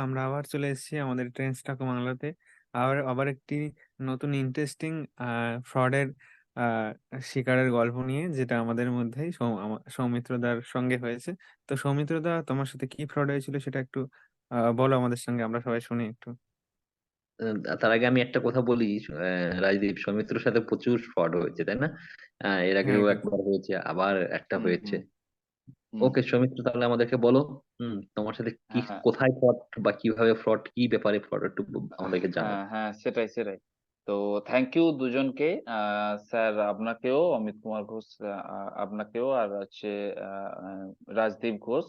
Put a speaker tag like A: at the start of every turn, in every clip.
A: আমরা আবার চলে এসেছি আমাদের ট্রেন্ডস টাকো বাংলাতে। আবার আবার একটি নতুন ইন্টারেস্টিং ফ্রডের শিকারের গল্প নিয়ে, যেটা আমাদের মধ্যেই সৌমিত্রদার সঙ্গে হয়েছে। তো সৌমিত্রদা, তোমার সাথে কি ফ্রড হয়েছিল সেটা একটু বলো আমাদের সঙ্গে, আমরা সবাই শুনি একটু।
B: তার আগে আমি একটা কথা বলি। রাজদীপ, সৌমিত্রর সাথে প্রচুর ফ্রড হয়েছে, তাই না? এর
A: হ্যাঁ,
B: আগেও একবার হয়েছে, আবার একটা
C: হুম
B: হয়েছে।
C: হুম হুম
B: ওকে সৌমিত্র, তাহলে আমাদেরকে বলো। তোমার সাথে কি,
C: হ্যাঁ
B: কোথায় ফ্রড, বা কিভাবে ফ্রড, কি ব্যাপারে ফ্রড, একটু আমাদেরকে জানাও।
C: হ্যাঁ হ্যাঁ, সেটাই সেটাই। তো থ্যাংক ইউ দুজনকে, স্যার আপনাকেও, অমিত কুমার ঘোষ আপনাকেও, আর হচ্ছে রাজদীপ ঘোষ,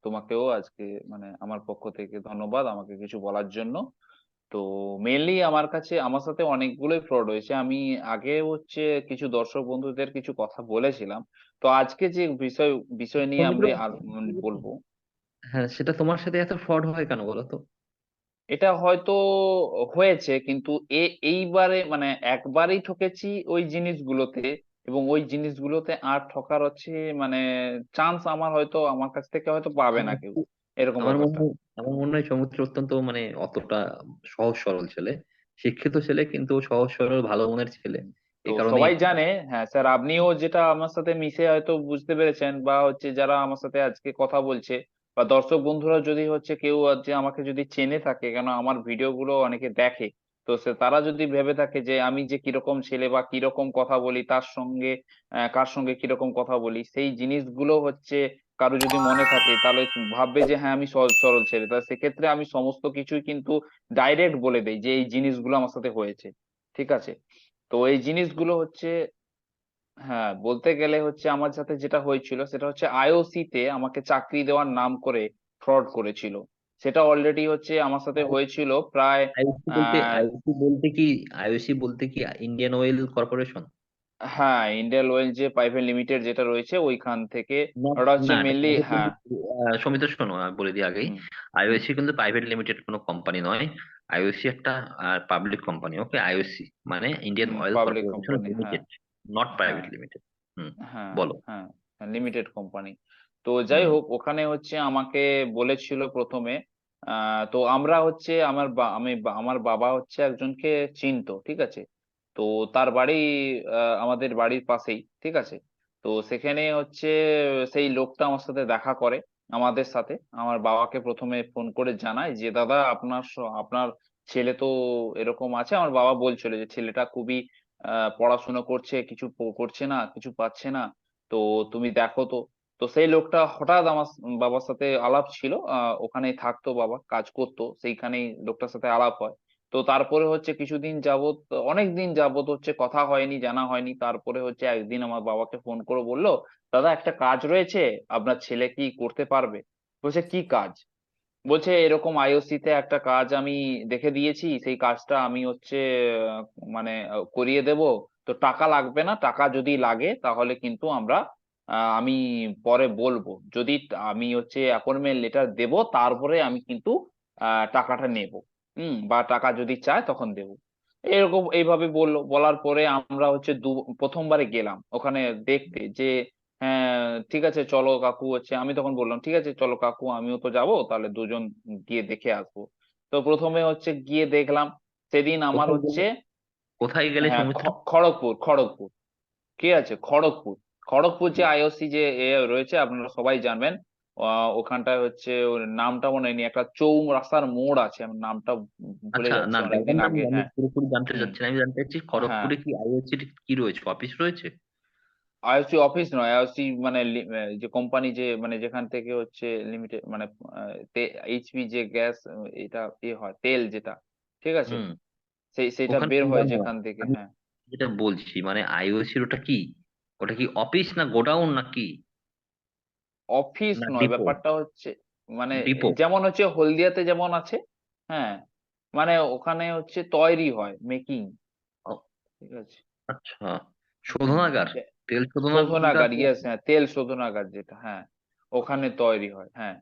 C: তোমাকেও আজকে মানে আমার পক্ষ থেকে ধন্যবাদ আমাকে কিছু বলার জন্য। তো মেনলি আমার সাথে অনেকগুলোই ফ্রড হয়েছে। আমি আগে হচ্ছে কিছু দর্শক বন্ধুদের কিছু কথা বলেছিলাম। তো আজকে যে বিষয় বিষয় নিয়ে
B: সৌমিত্র,
C: আমি আর বলবো,
B: হ্যাঁ, সেটা তোমার সাথে এত ফ্রড হয় কেন বলো তো?
C: এটা হয়তো হয়েছে, কিন্তু এইবারে মানে একবারেই ঠকেছি ওই জিনিসগুলোতে, এবং ওই জিনিসগুলোতে আর ঠকার হচ্ছে মানে চান্স আমার হয়তো আমার কাছ থেকে হয়তো পাবে না
B: আমার
C: কেউ, এরকম
B: আমার মনে
C: ব্যাপারটা।
B: হয় আমার মনে হয় সৌমিত্র অত্যন্ত মানে অতটা সহজ সরল ছেলে, শিক্ষিত ছেলে, কিন্তু ও সহজ সরল ভালো মনের ছেলে।
C: তো
B: এই কারণেই
C: সবাই জানে, হ্যাঁ স্যার, আপনিও যেটা আমার সাথে মিশে হয়তো বুঝতে পেরেছেন, বা হচ্ছে যারা আমার সাথে আজকে কথা বলছে, বা দর্শক বন্ধুরা যদি হচ্ছে কেউ যে আমাকে যদি চেনে থাকে, কেন আমার ভিডিও গুলো অনেকে দেখে, তো তারা যদি ভেবে থাকে যে আমি যে কিরকম ছেলে বা কিরকম কথা বলি, তার সঙ্গে কার সঙ্গে কিরকম কথা বলি, সেই জিনিসগুলো হচ্ছে কারো যদি মনে থাকে, তাহলে ভাববে যে হ্যাঁ আমি সহজ সরল ছেলে। তা সেক্ষেত্রে আমি সমস্ত কিছুই কিন্তু ডাইরেক্ট বলে দেই যে এই জিনিসগুলো আমার সাথে হয়েছে, ঠিক আছে? তো এই জিনিসগুলো হচ্ছে, হ্যাঁ বলতে গেলে হচ্ছে আমার সাথে যেটা হয়েছিল সেটা হচ্ছে আইওসি তে আমাকে চাকরি দেওয়ার নাম করে ফ্রড করেছিল। সেটা অলরেডি হচ্ছে আমার সাথে হয়েছিল প্রায়
B: আইওসি বলতে
C: আহ
B: আইওসি বলতে কি আইওসি বলতে কি ইন্ডিয়ান অয়েল কর্পোরেশন?
C: হ্যাঁ, ইন্ডিয়ান ওয়েল যে প্রাইভেট লিমিটেড যেটা রয়েছে ওইখান থেকে।
B: না,
C: ওটা হচ্ছে
B: না, এটা
C: মেনলি,
B: private
C: হ্যাঁ।
B: limited। সমিত, শোনো, আমি বলে দিই আগেই।
C: হুম হুম
B: আইওসি কিন্তু প্রাইভেট লিমিটেড কোনো কোম্পানি নয়। আইওসি একটা পাবলিক কোম্পানি। ওকে, আইওসি মানে Indian oil
C: public
B: corporation
C: company, হ্যাঁ।
B: লিমিটেড, নট প্রাইভেট
C: হ্যাঁ
B: লিমিটেড। হুম,
C: হ্যাঁ
B: বলো।
C: হ্যাঁ, লিমিটেড কোম্পানি। তো যাই
B: হুম।
C: হোক, ওখানে হচ্ছে আমাকে বলেছিল প্রথমে, তো আমরা হচ্ছে আমার বাবা হচ্ছে একজনকে চিনতো, ঠিক আছে? তো তার বাড়ি আমাদের বাড়ির পাশেই, ঠিক আছে? তো সেখানে হচ্ছে সেই লোকটা আমার সাথে দেখা করে, আমাদের সাথে। আমার বাবাকে প্রথমে ফোন করে জানায় যে দাদা আপনার ছেলে তো এরকম আছে। আমার বাবা বলছিল যে ছেলেটা খুবই পড়াশোনা করছে, কিছু করছে না, কিছু পাচ্ছে না, তো তুমি দেখো তো। তো সেই লোকটা হঠাৎ আমার বাবার সাথে আলাপ ছিল, ওখানেই থাকতো, বাবা কাজ করতো সেইখানেই, লোকটার সাথে আলাপ হয়। তো তারপরে হচ্ছে কিছুদিন যাবত, অনেক দিন যাবত হচ্ছে কথা হয়নি, জানা হয়নি। তারপরে হচ্ছে একদিন আমার বাবাকে ফোন করে বললো, দাদা একটা কাজ রয়েছে, আপনার ছেলে কি করতে পারবে? বলছে কি কাজ? বলছে এরকম আইওসি তে একটা কাজ আমি দেখে দিয়েছি, সেই কাজটা আমি হচ্ছে আহ, মানে করিয়ে দেব। তো টাকা লাগবে না, টাকা যদি লাগে তাহলে কিন্তু আমি পরে বলবো, যদি আমি হচ্ছে অ্যাপয়েন্টমেন্ট লেটার দেব, তারপরে আমি কিন্তু টাকাটা নেব। বা টাকা যদি চায় তখন দেব। এরকম এইভাবে বললো, বলার পরে আমরা হচ্ছে প্রথমবারে গেলাম ওখানে দেখতে যে হ্যাঁ ঠিক আছে চলো কাকু, হচ্ছে আমি তখন বললাম ঠিক আছে চলো কাকু, আমিও তো যাবো, তাহলে দুজন গিয়ে দেখে আসবো। তো প্রথমে হচ্ছে গিয়ে দেখলাম, সেদিন আমার
B: কোথায় গেলে
C: হচ্ছে,
B: কোথায় গেলে
C: হ্যাঁ
B: সৌমিত্র?
C: খড়গপুর, খড়গপুর, ঠিক আছে, খড়গপুর। খড়গপুর যে আইওসি যে রয়েছে আপনারা সবাই জানবেন। ওখানটায় হচ্ছে ওর নামটা মনে নেই, একটা চৌরাস্তার মোড় আছে, আমি নামটা ভুলে
B: আচ্ছা,
C: যাচ্ছি
B: না,
C: অনেকদিন
B: জায়গার নাম
C: আগে,
B: আমি
C: হ্যাঁ।
B: পুরোপুরি জানতে
C: হুম,
B: চাচ্ছি না, আমি জানতে চাচ্ছি
C: হ্যাঁ।
B: খড়গপুরে কি আইওসি কি রয়েছে, অফিস রয়েছে?
C: আইওসি অফিস নয়, আইওসি মানে যে কোম্পানি, যে মানে যেখান থেকে হচ্ছে লিমিটেড মানে এইচপি যে গ্যাস, এটা হয় তেল যেটা, ঠিক আছে?
B: হুম।
C: সেটা
B: ওখানে
C: বের
B: না,
C: হয়
B: না,
C: যেখান থেকে,
B: আমি
C: হ্যাঁ।
B: যেটা বলছি মানে আইওসির ওটা কি, ওটা কি অফিস না গোডাউন না কি,
C: অফিস
B: না
C: নয়,
B: ডিপো?
C: ব্যাপারটা হচ্ছে মানে
B: ডিপো।
C: যেমন হচ্ছে হলদিয়াতে যেমন আছে, হ্যাঁ, মানে ওখানে হচ্ছে তৈরি হয়, মেকিং, ঠিক আছে?
B: আচ্ছা,
C: হুম,
B: শোধনাগার, তেল শোধনাগার
C: শোধনাগার,
B: তো
C: ইয়েস,
B: আছে।
C: হ্যাঁ তেল শোধনাগার যেটা, হ্যাঁ, ওখানে তৈরি হয়, হ্যাঁ।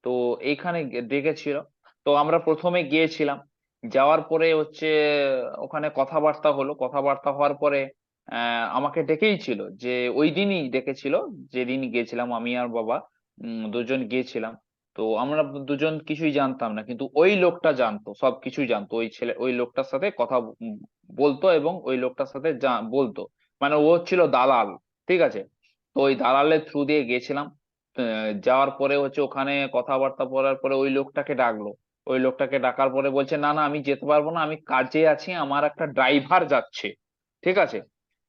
C: তো এইখানে ডেকেছিল। তো আমরা প্রথমে গিয়েছিলাম, যাওয়ার পরে হচ্ছে ওখানে কথাবার্তা হলো, কথাবার্তা হওয়ার পরে আমাকে ডেকেই ছিল, যে ওই দিনই ডেকেছিল, যেদিন গিয়েছিলাম আমি আর বাবা, দুজন গিয়েছিলাম। তো আমরা দুজন কিছুই জানতাম না, কিন্তু ওই লোকটা জানতো, সব কিছুই জানতো। ওই লোকটার সাথে কথা বলতো এবং ওই লোকটার সাথে বলতো, মানে ও ছিল দালাল, ঠিক আছে। তো ওই দালালের থ্রু দিয়ে গেছিলাম। যাওয়ার পরে হচ্ছে ওখানে কথাবার্তা বলার পরে ওই লোকটাকে ডাকলো। ওই লোকটাকে ডাকার পরে বলছে, না না আমি যেতে পারবো না, আমি কাজে আছি, আমার একটা ড্রাইভার যাচ্ছে, ঠিক আছে।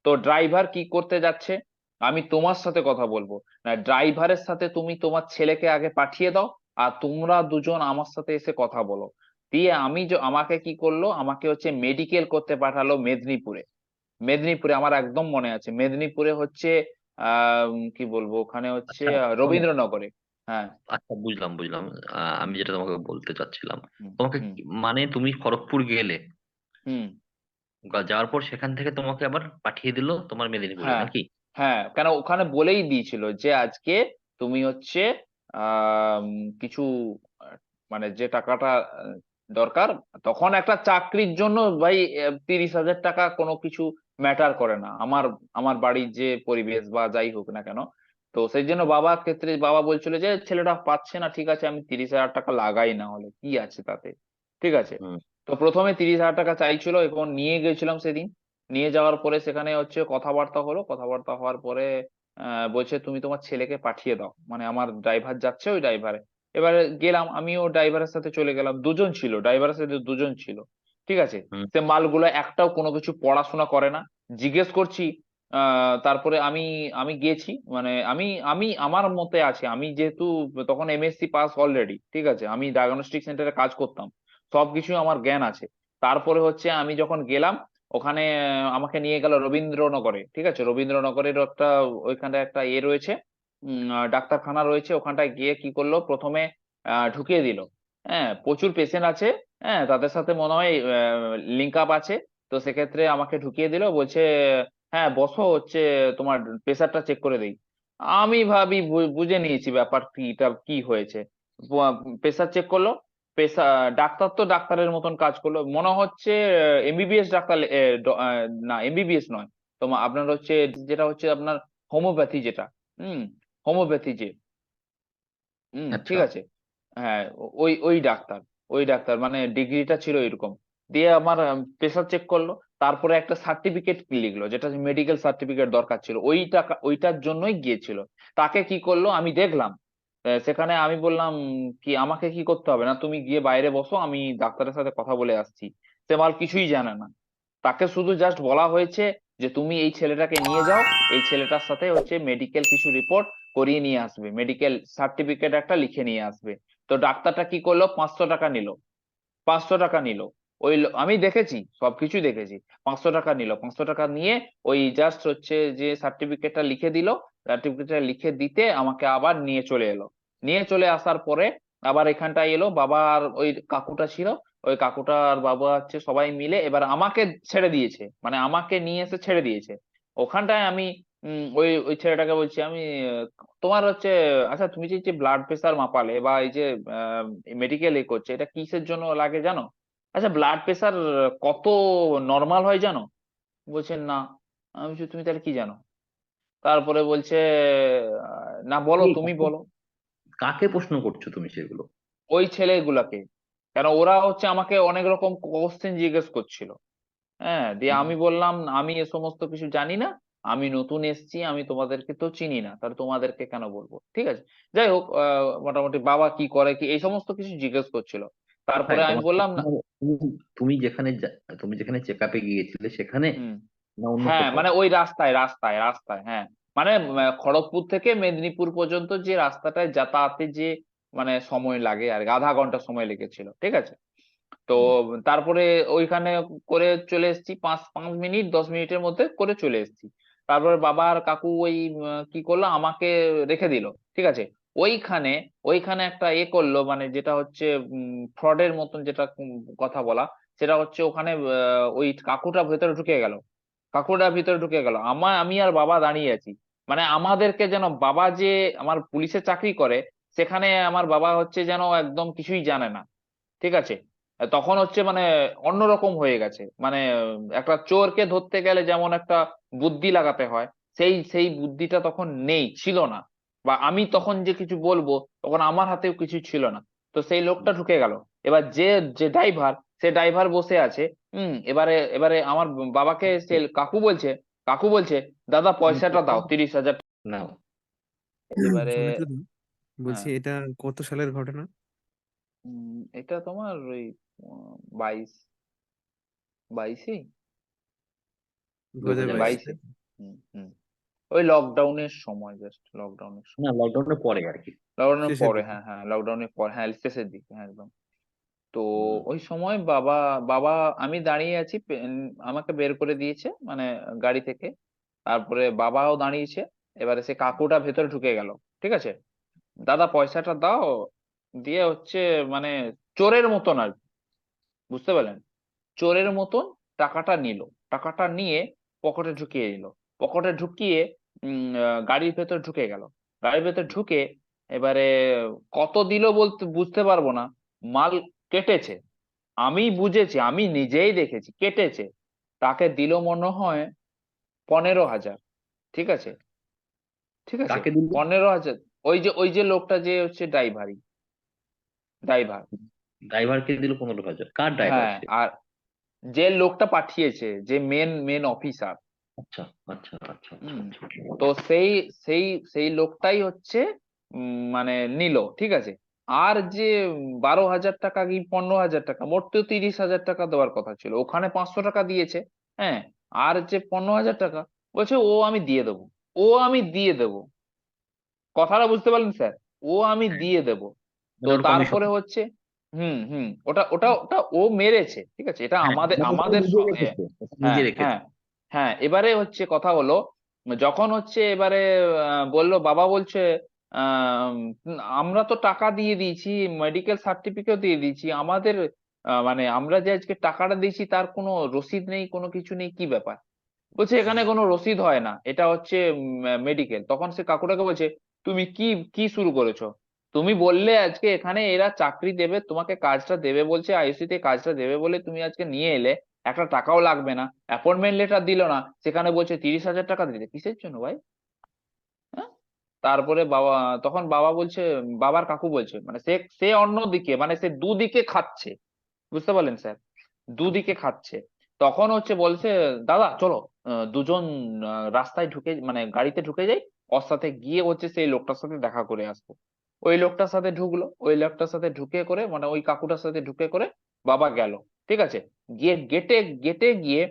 C: তো ড্রাইভার কি করতে যাচ্ছে, আমি তোমার সাথে কথা বলবো না, ড্রাইভারের সাথে তুমি তোমার ছেলেকে আগে পাঠিয়ে দাও, আর তোমরা দুজন আমার সাথে এসে কথা বলো। দিয়ে আমাকে কি করলো, আমাকে হচ্ছে মেডিকেল করতে পাঠালো মেদিনীপুরে। মেদিনীপুরে আমার একদম মনে আছে, মেদিনীপুরে হচ্ছে কি বলবো, ওখানে হচ্ছে
B: আচ্ছা, শোনো।
C: রবীন্দ্রনগরে। হ্যাঁ।
B: আচ্ছা, বুঝলাম বুঝলাম। আমি যেটা তোমাকে বলতে চাচ্ছিলাম,
C: হুম
B: তোমাকে
C: হুম
B: মানে তুমি খড়গপুর গেলে,
C: হুম।
B: যাওয়ার পর সেখান থেকে তোমাকে আবার পাঠিয়ে দিল তোমার মেদিনীপুরে
C: হ্যাঁ
B: নাকি?
C: হ্যাঁ, কেন ওখানে বলেই দিয়েছিল যে আজকে তুমি হচ্ছে আহ কিছু আহ, মানে যে টাকাটা দরকার, তখন একটা চাকরির জন্য ভাই 30,000 টাকা কোনো কিছু ম্যাটার করে না আমার, আমার বাড়ির যে পরিবেশ বা যাই হোক না কেন। তো সেই জন্য বাবার ক্ষেত্রে বাবা বলছিল যে ছেলেটা পাচ্ছে না, ঠিক আছে আমি 30,000 টাকা লাগাই, না হলে কি আছে তাতে, ঠিক আছে।
B: হুম।
C: তো প্রথমে 30,000 টাকা চাইছিল এবং নিয়ে গেছিলাম সেদিন। নিয়ে যাওয়ার পরে সেখানে হচ্ছে কথাবার্তা হলো, কথাবার্তা হওয়ার পরে বলছে তুমি তোমার ছেলেকে পাঠিয়ে দাও, মানে আমার ড্রাইভার যাচ্ছে ওই ড্রাইভারে। এবারে গেলাম, আমিও ড্রাইভারের সাথে চলে গেলাম, দুজন ছিল, ড্রাইভারের সাথে দুজন ছিল, ঠিক আছে।
B: হুম।
C: সে মালগুলো একটাও কোনো কিছু পড়াশোনা করে না। জিজ্ঞেস করছি, তারপরে আমি আমি গেছি, মানে আমি আমি আমার মতে আছে, আমি যেহেতু তখন এমএসসি পাস অলরেডি, ঠিক আছে, আমি ডায়াগনস্টিক সেন্টারে কাজ করতাম, সবকিছু আমার জ্ঞান আছে। তারপরে হচ্ছে আমি যখন গেলাম ওখানে, আমাকে নিয়ে গেল রবীন্দ্রনগরে, ঠিক আছে, রবীন্দ্রনগরের একটা ওইখানটা একটা রয়েছে, ডাক্তারখানা রয়েছে, ওখানটায় গিয়ে কি করলো প্রথমে ঢুকিয়ে দিল। হ্যাঁ, প্রচুর পেশেন্ট আছে, হ্যাঁ, তাদের সাথে মনে হয় লিঙ্ক আপ আছে। তো সেক্ষেত্রে আমাকে ঢুকিয়ে দিল, বলছে হ্যাঁ বসো, হচ্ছে তোমার প্রেসারটা চেক করে দেই। আমি ভাবি বুঝে নিয়েছি ব্যাপার কি, এটা কি হয়েছে। প্রেসার চেক করলো, পেশা, ডাক্তার তো ডাক্তারের মতন কাজ করলো মনে হচ্ছে, এমবিবিএস ডাক্তার, না এমবিবিএস নয়, তোমার আপনার হচ্ছে যেটা হচ্ছে আপনার হোমিওপ্যাথি যেটা, হুম, হোমিওপ্যাথি যে,
B: আচ্ছা।
C: ঠিক আছে। হ্যাঁ, ওই ওই ডাক্তার, ওই ডাক্তার মানে ডিগ্রিটা ছিল এরকম। দিয়ে আমার প্রেশার চেক করলো, তারপরে একটা সার্টিফিকেট লিখলো, যেটা মেডিকেল সার্টিফিকেট দরকার ছিল, ওইটার জন্যই গিয়েছিল। তাকে কি করলো আমি দেখলাম, সেখানে আমি বললাম কি আমাকে কি করতে হবে, না তুমি গিয়ে বাইরে বসো, আমি ডাক্তারের সাথে কথা বলে আসছি। সে মাল কিছুই জানে না। তাকে শুধু জাস্ট বলা হয়েছে যে তুমি এই ছেলেটাকে নিয়ে যাও, এই ছেলেটার সাথে হচ্ছে মেডিকেল কিছু রিপোর্ট করিয়ে নিয়ে আসবে, মেডিকেল সার্টিফিকেট একটা লিখে নিয়ে আসবে। তো ডাক্তারটা কি করলো, 500 টাকা নিল, 500 টাকা নিল। আমি দেখেছি, সবকিছু দেখেছি। 500 টাকা নিল, 500 টাকা নিয়ে ওই জাস্ট হচ্ছে যে সার্টিফিকেটটা লিখে দিল। সার্টিফিকেটটা লিখে দিতে আমাকে আবার নিয়ে চলে এলো। নিয়ে চলে আসার পরে আবার এখানটায় এলো, বাবা আর ওই কাকুটা ছিল, ওই কাকুটা আর বাবা হচ্ছে সবাই মিলে এবার আমাকে ছেড়ে দিয়েছে, মানে আমাকে নিয়ে এসে ছেড়ে দিয়েছে ওখানটায়। আমি ওই ওই ছেলেটাকে বলছি আমি, তোমার হচ্ছে, আচ্ছা তুমি যে ব্লাড প্রেসার মাপালে বা এই যে মেডিকেল এ করছে, এটা কিসের জন্য লাগে জানো? আচ্ছা ব্লাড প্রেসার কত নর্মাল হয় জানো? বলছে না। আমি বলছি তুমি তাহলে কি জানো? তারপরে বলছে না বলো,
B: এই
C: তুমি
B: কাকে
C: বলো।
B: কাকে প্রশ্ন করছো তুমি সেগুলো?
C: ওই ছেলেগুলাকে, কেন ওরা হচ্ছে আমাকে অনেক রকম কোশ্চেন জিজ্ঞেস করছিল। হ্যাঁ, দিয়ে
B: হুম।
C: আমি বললাম আমি এ সমস্ত কিছু জানি না, আমি নতুন এসেছি, আমি তোমাদেরকে তো চিনি না, তাহলে তোমাদেরকে কেন বলবো, ঠিক আছে। যাই হোক, মোটামুটি বাবা কি করে কি এই সমস্ত কিছু জিজ্ঞেস করছিল।
B: কোথায়
C: তারপরে আমি
B: তোমার
C: বললাম না।
B: তুমি তুমি যেখানে তুমি যেখানে চেক আপে গিয়েছিলে সেখানে,
C: হুম।
B: না অন্য
C: হ্যাঁ
B: কোথাও?
C: মানে ওই রাস্তায় রাস্তায় রাস্তায়, হ্যাঁ, মানে খড়গপুর থেকে মেদিনীপুর পর্যন্ত যে রাস্তাটায় যাতায়াতে যে মানে সময় লাগে আর কি, আধা ঘন্টা সময় লেগেছিল, ঠিক আছে। তো
B: হুম।
C: তারপরে ওইখানে করে চলে এসেছি, 5 5 মিনিট 10 মিনিটের মধ্যে করে চলে এসেছি। তারপরে বাবা আর কাকু ওই কি করলো, আমাকে রেখে দিল, ঠিক আছে। ওইখানে ওইখানে একটা করলো, মানে যেটা হচ্ছে ফ্রডের মতন যেটা কথা বলা, সেটা হচ্ছে ওখানে ওই কাকুটা ভেতরে ঢুকে গেল, কাকুটা ভিতরে ঢুকে গেল, আমি আর বাবা দাঁড়িয়ে আছি। মানে আমাদেরকে যেন বাবা যে আমার পুলিশে চাকরি করে, সেখানে আমার বাবা হচ্ছে যেন একদম কিছুই জানে না, ঠিক আছে। তখন হচ্ছে মানে অন্যরকম হয়ে গেছে, মানে একটা চোরকে ধরতে গেলে যেমন একটা বুদ্ধি লাগাতে হয়, সেই সেই বুদ্ধিটা তখন নেই, ছিল না। বা আমি তখন যে কিছু বলবো তখন আমার হাতেও কিছু ছিল না। তো সেই লোকটা ঢুকে গেল। এবার যে যে ড্রাইভার, সে ড্রাইভার বসে আছে। এবারে এবারে আমার বাবাকে সে কাকু বলছে দাদা পয়সাটা দাও 30,000।
B: নাও।
C: এবারে
A: সৌমিত্র দা, বলছি
C: হ্যাঁ,
A: এটা কত সালের ঘটনা?
C: এটা তোমার ওই 22, 22-ই,
A: দু
B: দু
A: হাজার
B: হাজার
A: বাইশ
B: বাইশ
C: 22-এ। হুম হুম ওই লকডাউনের সময়, জাস্ট লকডাউনের
B: না,
C: সময়,
B: লকডাউনের পরে আর কি।
C: লকডাউনের
A: শেষের
C: পরে,
A: দিকে।
C: হ্যাঁ হ্যাঁ লকডাউনের পর, হ্যাঁ শেষের দিকে, হ্যাঁ একদম। তো
B: হুম।
C: ওই সময় বাবা বাবা আমি দাঁড়িয়ে আছি, আমাকে বের করে দিয়েছে মানে গাড়ি থেকে। তারপরে বাবাও দাঁড়িয়েছে। এবারে সে কাকুটা ভেতরে ঢুকে গেল। ঠিক আছে, দাদা পয়সাটা দাও, দিয়ে হচ্ছে মানে চোরের মতন আর কি, বুঝতে পারলেন, চোরের মতন টাকাটা নিল। টাকাটা নিয়ে পকেটে ঢুকিয়ে দিল। পকেটে ঢুকিয়ে গাড়ির ভেতর ঢুকে গেল। গাড়ির ভেতর ঢুকে এবারে কত দিল বলতে বুঝতে পারবো না। মাল কেটেছে, আমি বুঝেছি, আমি নিজেই দেখেছি কেটেছে। তাকে দিল মনে হয় 15,000। ঠিক আছে, ঠিক আছে,
B: কাকে দিল?
C: 15,000। ওই যে লোকটা যে হচ্ছে ড্রাইভার।
B: ড্রাইভারকে দিল 15,000? কার ড্রাইভার
C: হ্যাঁ,
B: সে?
C: আর যে লোকটা পাঠিয়েছে, যে মেন মেন অফিসার।
B: আচ্ছা আচ্ছা আচ্ছা আচ্ছা
C: হুম
B: আচ্ছা।
C: তো সেই সেই সেই লোকটাই হচ্ছে মানে নিল। ঠিক আছে, আর যে 12,000 টাকা কি 15,000 টাকা, মোট তো 30,000 টাকা দেওয়ার কথা ছিল, ওখানে 500 টাকা দিয়েছে। হ্যাঁ, আর যে 15,000 টাকা বলছে ও আমি দিয়ে দেবো, ও আমি দিয়ে দেবো। কথাটা বুঝতে পারলেন স্যার? ও আমি দিয়ে দেবো। তো
B: মানে ওর কমিশন।
C: তারপরে হচ্ছে ওটা ওটা ওটা ও মেরেছে। ঠিক আছে, এটা
B: হ্যাঁ,
C: আমাদের
B: মানে ওটা
C: আমাদের
B: নিজে রেখেছে, ওটা নিজে
C: হ্যাঁ
B: রেখেছে।
C: হ্যাঁ হ্যাঁ, এবারে হচ্ছে কথা হলো, যখন হচ্ছে এবারে বললো, বাবা বলছে আহ, আমরা তো টাকা দিয়ে দিয়েছি, মেডিকেল সার্টিফিকেট দিয়ে দিয়েছি, আমাদের মানে আমরা যে আজকে টাকাটা দিয়েছি তার কোনো রসিদ নেই, কোনো কিছু নেই, কি ব্যাপার? বলছে এখানে কোনো রসিদ হয় না, এটা হচ্ছে মেডিকেল। তখন সে কাকুটাকে বলছে তুমি কি কি শুরু করেছো? তুমি বললে আজকে এখানে এরা চাকরি দেবে, তোমাকে কাজটা দেবে বলছে, আইওসি তে কাজটা দেবে বলে তুমি আজকে নিয়ে এলে, একটা টাকাও লাগবে না, অ্যাপয়েন্টমেন্ট লেটার দিল না, সেখানে বলছে 30,000 টাকা দিতে, কিসের জন্য ভাই? হ্যাঁ? তারপরে বাবা, তখন বাবা বলছে, বাবার কাকু বলছে মানে সে সে অন্যদিকে, মানে সে দুদিকে খাচ্ছে, বুঝতে পারলেন স্যার, দুদিকে খাচ্ছে। তখন হচ্ছে বলছে দাদা চলো, দুজন রাস্তায় ঢুকে মানে গাড়িতে ঢুকে যাই, ওর সাথে গিয়ে হচ্ছে সেই লোকটার সাথে দেখা করে আসবো। ওই লোকটার সাথে ঢুকলো, ওই লোকটার সাথে ঢুকে করে মানে ওই কাকুটার সাথে ঢুকে করে বাবা গেল। ঠিক আছে, গিয়ে গেটে গেটে গিয়ে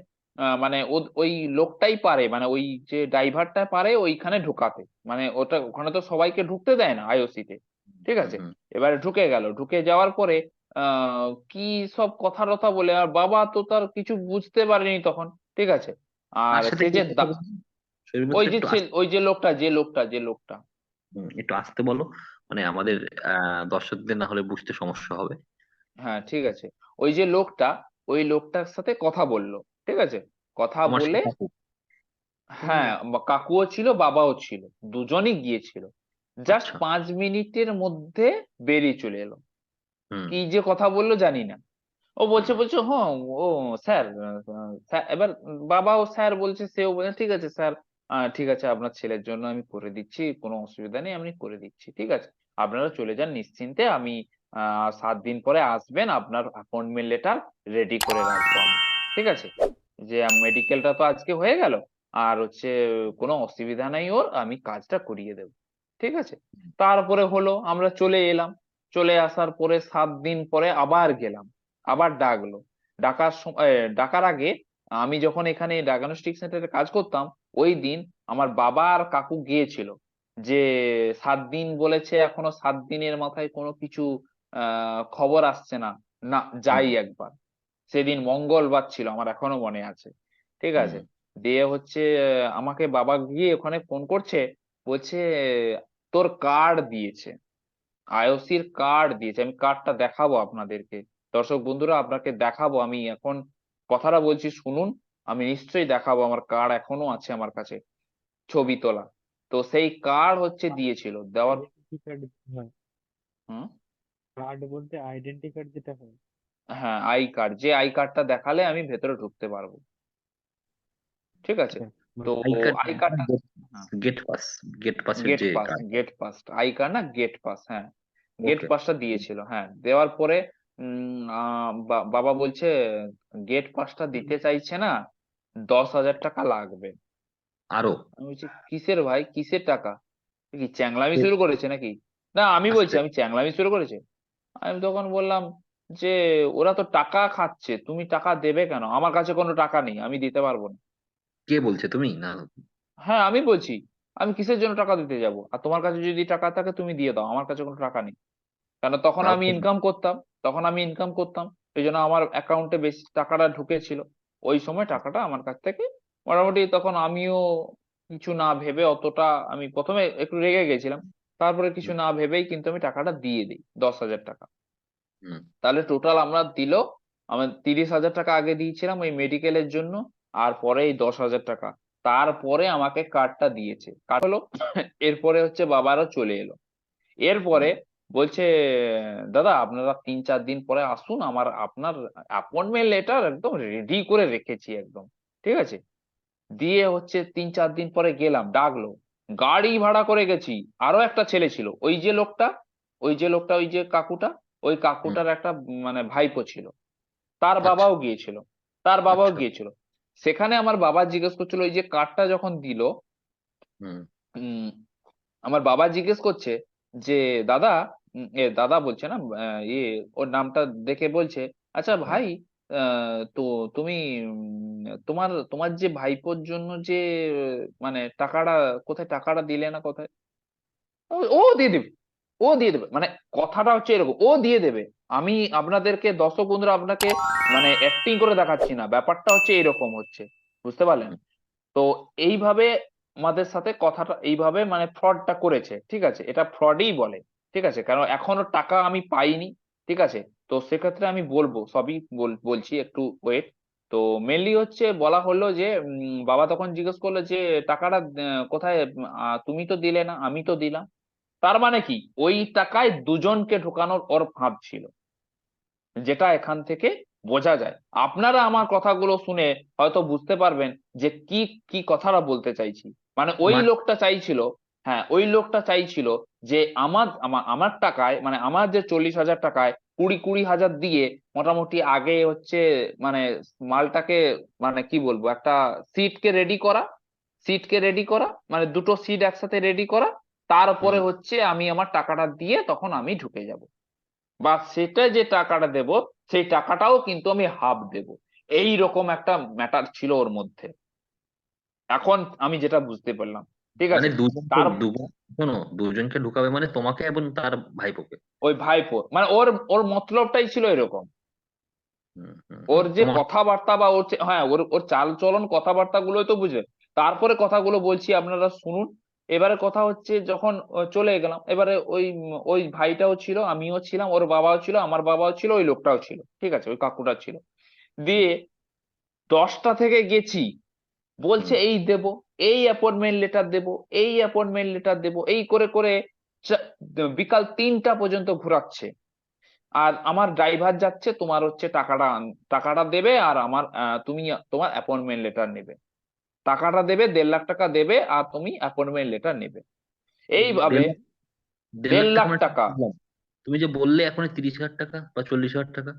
C: মানে ওই লোকটাই পারে, মানে ওই যে ড্রাইভারটা পারে ওইখানে ঢুকাতে, মানে ওটা ওখানে তো সবাইকে ঢুকতে দেয় না আইওসি তে। ঠিক
B: হুম
C: আছে,
B: হুম।
C: এবারে ঢুকে গেল, ঢুকে যাওয়ার পরে কি সব কথা টথা বলে, আর বাবা তো তার কিছু বুঝতে পারেনি তখন। ঠিক আছে, আর
B: কার সাথে
C: সে
B: কি
C: যে
B: কথা বলছি? শরীর
C: ওই
B: মিত্র,
C: যে
B: একটু আস্তে।
C: ওই যে লোকটা।
B: একটু আস্তে বলো, মানে আমাদের দর্শকদের না হলে বুঝতে সমস্যা হবে।
C: হ্যাঁ ঠিক আছে, ওই যে লোকটা, ওই লোকটার সাথে কথা বললো। ঠিক আছে, কথা
B: তোমার
C: বলে,
B: সেই কাকু?
C: হ্যাঁ কাকুও ছিল বাবাও ছিল, দুজনই গিয়েছিল। জাস্ট
B: আচ্ছা।
C: 5 মিনিটের মধ্যে বেরিয়ে চলে এলো।
B: হুম
C: কি যে কথা বললো জানি না। ও বলছে
B: হুম
C: বলছে হ্যাঁ, ও স্যার, স্যার এবার বাবাও স্যার বলছে, সেও বলছে ঠিক আছে স্যার, ঠিক আছে আপনার ছেলের জন্য আমি করে দিচ্ছি, কোনো অসুবিধা নেই, আমি করে দিচ্ছি, ঠিক আছে, আপনারা চলে যান নিশ্চিন্তে, আমি 7 দিন পরে আসবেন, আপনার অ্যাপয়েন্টমেন্ট লেটার রেডি করে রাখবো আমি। ঠিক আছে, যে মেডিকেলটা তো আজকে হয়ে গেল, আর হচ্ছে কোনো অসুবিধা নাই ওর, আমি কাজটা করিয়ে দেবো। ঠিক আছে, তারপরে হলো আমরা চলে এলাম। চলে আসার পরে 7 দিন পরে আবার গেলাম, আবার ডাকলো। ডাকার আগে আমি যখন এখানে ডায়াগনস্টিক সেন্টারে কাজ করতাম, ওই দিন আমার বাবা আর কাকু গিয়েছিল, যে 7 দিন বলেছে, এখনো 7 দিনের মাথায় কোনো কিছু খবর আসছে না, না
B: হুম
C: যাই একবার। সেদিন মঙ্গলবার ছিল, আমার এখনো মনে আছে। ঠিক
B: হুম।
C: আছে, দিয়ে হচ্ছে আমাকে বাবা গিয়ে ওখানে ফোন করছে, বলছে তোর কার্ড দিয়েছে, আইওসির কার্ড দিয়েছে, আমি কার্ডটা দেখাবো আপনাদেরকে, দর্শক বন্ধুরা আপনাকে দেখাবো, আমি এখন কথাটা বলছি শুনুন, আমি নিশ্চয়ই দেখাবো, আমার কার্ড এখনো আছে আমার কাছে, ছবি তোলা। তো সেই কার্ড হচ্ছে দিয়েছিল, দেওয়ার
A: আইডেন্টি কার্ড হয়,
C: হুম,
A: কার্ড বলতে আইডেন্টি কার্ড যেটা হয়।
C: হ্যাঁ আই কার্ড, যে আই কার্ডটা দেখালে আমি ভেতরে ঢুকতে পারবো। ঠিক আছে, তো
B: আই কার্ড,
C: আই কার্ডটা, হ্যাঁ,
B: গেট পাস, গেট পাসের
C: গেট
B: যে
C: pass,
B: card.
C: Gate pass, I card না গেট পাস, হ্যাঁ, গেট
B: ওকে।
C: পাসটা দিয়েছিল। হ্যাঁ, দেওয়ার পরে বাবা বলছে গেট পাসটা দিতে চাইছে না, 10,000 টাকা লাগবে।
B: আরো?
C: আমি বলছি কিসের ভাই, কিসের টাকা? এ কি চ্যাংলামি
B: এ-
C: শুরু করেছে নাকি? না, আমি বলছি
B: আস্তে।
C: আমি চ্যাংলামি শুরু করেছে। আমি তখন বললাম যে ওরা তো টাকা খাচ্ছে, তুমি টাকা দেবে কেন? আমার কাছে কোনো টাকা নেই, আমি দিতে পারবো না।
B: কে বলছে, তুমি না?
C: হ্যাঁ, আমি বলছি আমি কিসের জন্য টাকা দিতে যাব, আর তোমার কাছে যদি টাকা থাকে তুমি দিয়ে দাও, আমার কাছে কোনো টাকা নেই। কারণ তখন
B: তাও
C: আমি
B: তো।
C: ইনকাম করতাম, তখন আমি ইনকাম করতাম, এই জন্য আমার অ্যাকাউন্টে বেশি টাকাটা ঢুকেছিল। ওই সময় টাকাটা আমার কাছ থেকে মোটামুটি, তখন আমিও কিছু না ভেবে অতটা, আমি প্রথমে একটু রেগে গেছিলাম, তারপরে কিছু
B: হুম,
C: না ভেবেই কিন্তু আমি টাকাটা দিয়ে দিই, 10,000 টাকা।
B: হুম,
C: তাহলে টোটাল আমরা দিল, আমার 30,000 টাকা আগে দিয়েছিলাম ওই মেডিকেলের জন্য, আর পরে এই 10,000 টাকা, তারপরে আমাকে কার্ডটা দিয়েছে। কার্ড হলো এরপরে হচ্ছে বাবারও চলে এলো। এরপরে
B: হুম।
C: বলছে দাদা আপনারা 3-4 দিন পরে আসুন, আপনার অ্যাপয়েন্টমেন্ট লেটার একদম রেডি করে রেখেছি একদম, ঠিক আছে। দিয়ে হচ্ছে 3-4 দিন পরে গেলাম, ডাকলো, গাড়ি ভাড়া করে গেছি। আরো একটা ছেলে ছিল, ওই যে লোকটা ওই যে কাকুটা, ওই
B: হুম,
C: কাকুটার একটা মানে ভাইপো ছিল, তার
B: আচ্ছা,
C: বাবাও গিয়েছিল, তার বাবাও
B: আচ্ছা।
C: গিয়েছিল। সেখানে আমার বাবা জিজ্ঞেস করছিল, ওই যে কার্ডটা যখন দিল,
B: হুম,
C: উম, আমার বাবা জিজ্ঞেস করছে যে দাদা, দাদা বলছে না, ওর নামটা দেখে বলছে, আচ্ছা
B: হুম,
C: ভাই, তো তুমি তোমার তোমার যে ভাইপোর জন্য যে মানে টাকাটা, কোথায় টাকাটা দিলে না কোথায়? ও ও দিয়ে দেবে, ও দিয়ে দেবে, মানে কথাটা হচ্ছে এরকম, ও দিয়ে দেবে। আমি আপনাদেরকে দর্শক বন্ধুরা আপনাকে মানে অ্যাক্টিং করে দেখাচ্ছি না, ব্যাপারটা হচ্ছে এরকম হচ্ছে, বুঝতে পারলেন?
B: হুম,
C: তো এইভাবে আমাদের সাথে কথাটা এইভাবে মানে ফ্রডটা করেছে, ঠিক আছে, এটা ফ্রডই বলে, ঠিক আছে, কারণ এখনো টাকা আমি পাইনি, ঠিক আছে। তো সেক্ষেত্রে আমি বলবো সবই বলছি, একটু ওয়েট। তো মেনলি হচ্ছে বলা হলো যে বাবা তখন জিজ্ঞেস করলো যে টাকাটা কোথায়, তুমি তো দিলে না, আমি তো দিলাম। তার মানে কি, ওই টাকায় দুজনকে ঢোকানোর ওর ফাঁদ ছিল, যেটা এখান থেকে বোঝা যায়। আপনারা আমার কথাগুলো শুনে হয়তো বুঝতে পারবেন যে কি কি কথাটা বলতে চাইছি। মানে ওই
B: মানে
C: লোকটা চাইছিল, হ্যাঁ ওই লোকটা চাইছিল যে আমার আমার আমার টাকায়, মানে আমার যে 40,000 টাকায় 20,000 দিয়ে মোটামুটি আগে হচ্ছে মানে মালটাকে, মানে কি বলবো, একটা সিটকে রেডি করা, মানে দুটো সিট একসাথে রেডি করা, তারপরে
B: হুম,
C: হচ্ছে আমি আমার টাকাটা দিয়ে তখন আমি ঢুকে যাব, বা সেটা যে টাকাটা দেব সেই টাকাটাও কিন্তু আমি হাফ দেব। এই রকম একটা ম্যাটার ছিল ওর মধ্যে, এখন আমি যেটা বুঝতে পারলাম, ঠিক
B: মানে
C: আছে।
B: দুজনকে,
C: তার
B: শোনো, দুজনকে ঢুকাবে মানে তোমাকে এবং তার ভাইপোকে?
C: ওই ভাইপো মানে ওর ওর মতলবটাই ছিল এরকম।
B: হুম, হুম, হুম,
C: ওর যে
B: তোমার।
C: কথাবার্তা বা হ্যাঁ ওর ওর চাল চলন কথাবার্তা গুলোই তো বুঝে। তারপরে কথাগুলো বলছি আপনারা শুনুন। এবারে কথা হচ্ছে যখন চলে গেলাম, এবারে ওই ভাইটাও ছিল, আমিও ছিলাম, ওর বাবাও ছিল, আমার বাবাও ছিল, ওই লোকটাও ছিল, ঠিক আছে, ওই কাকুটা ছিল।
B: হুম,
C: দিয়ে 10টা থেকে গেছি, বলছে
B: হুম,
C: এই দেব, এই অ্যাপয়েন্টমেন্ট লেটার দেব, এই অ্যাপয়েন্টমেন্ট লেটার দেব, এই করে করে বিকাল 3টা পর্যন্ত ঘোরাচ্ছে। আর আমার ড্রাইভার যাচ্ছে, তোমার হচ্ছে টাকাটা টাকাটা দেবে, আর আমার তুমি তোমার অ্যাপয়েন্টমেন্ট লেটার নেবে, টাকাটা দেবে, 1.5 লাখ টাকা দেবে, আর তুমি অ্যাপয়েন্টমেন্ট লেটার নেবে, এইভাবে
B: 1.5 লাখ? দেড় লাখ
C: দেড়
B: টাকা
C: লাখ
B: মানে ঠিক
C: টাকা
B: বুঝলাম। তুমি যে বললে এখন 30,000 টাকা বা 40,000 টাকা।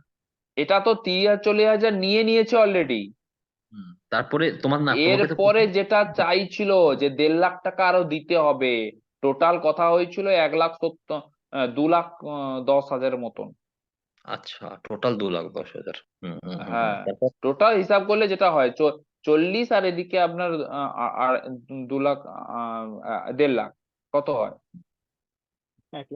C: এটা তো 30,000 40,000 নিয়ে নিয়েছে অলরেডি।
B: হুম, তারপরে তোমার না, তোমাকে তো
C: এরপরে যেটা চাইছিল যে 1.5 লাখ টাকা আরো দিতে হবে, টোটাল কথা হয়েছিল 1,70,000 2,10,000 মতন।
B: আচ্ছা, টোটাল 2,10,000। হুম, হুম, হুম, হুম।
C: হ্যাঁ,
B: তারপর?
C: টোটাল হিসাব করলে যেটা হয় 40, আর এদিকে আপনার আর 2 লাখ, 1.5 লাখ, কত হয়,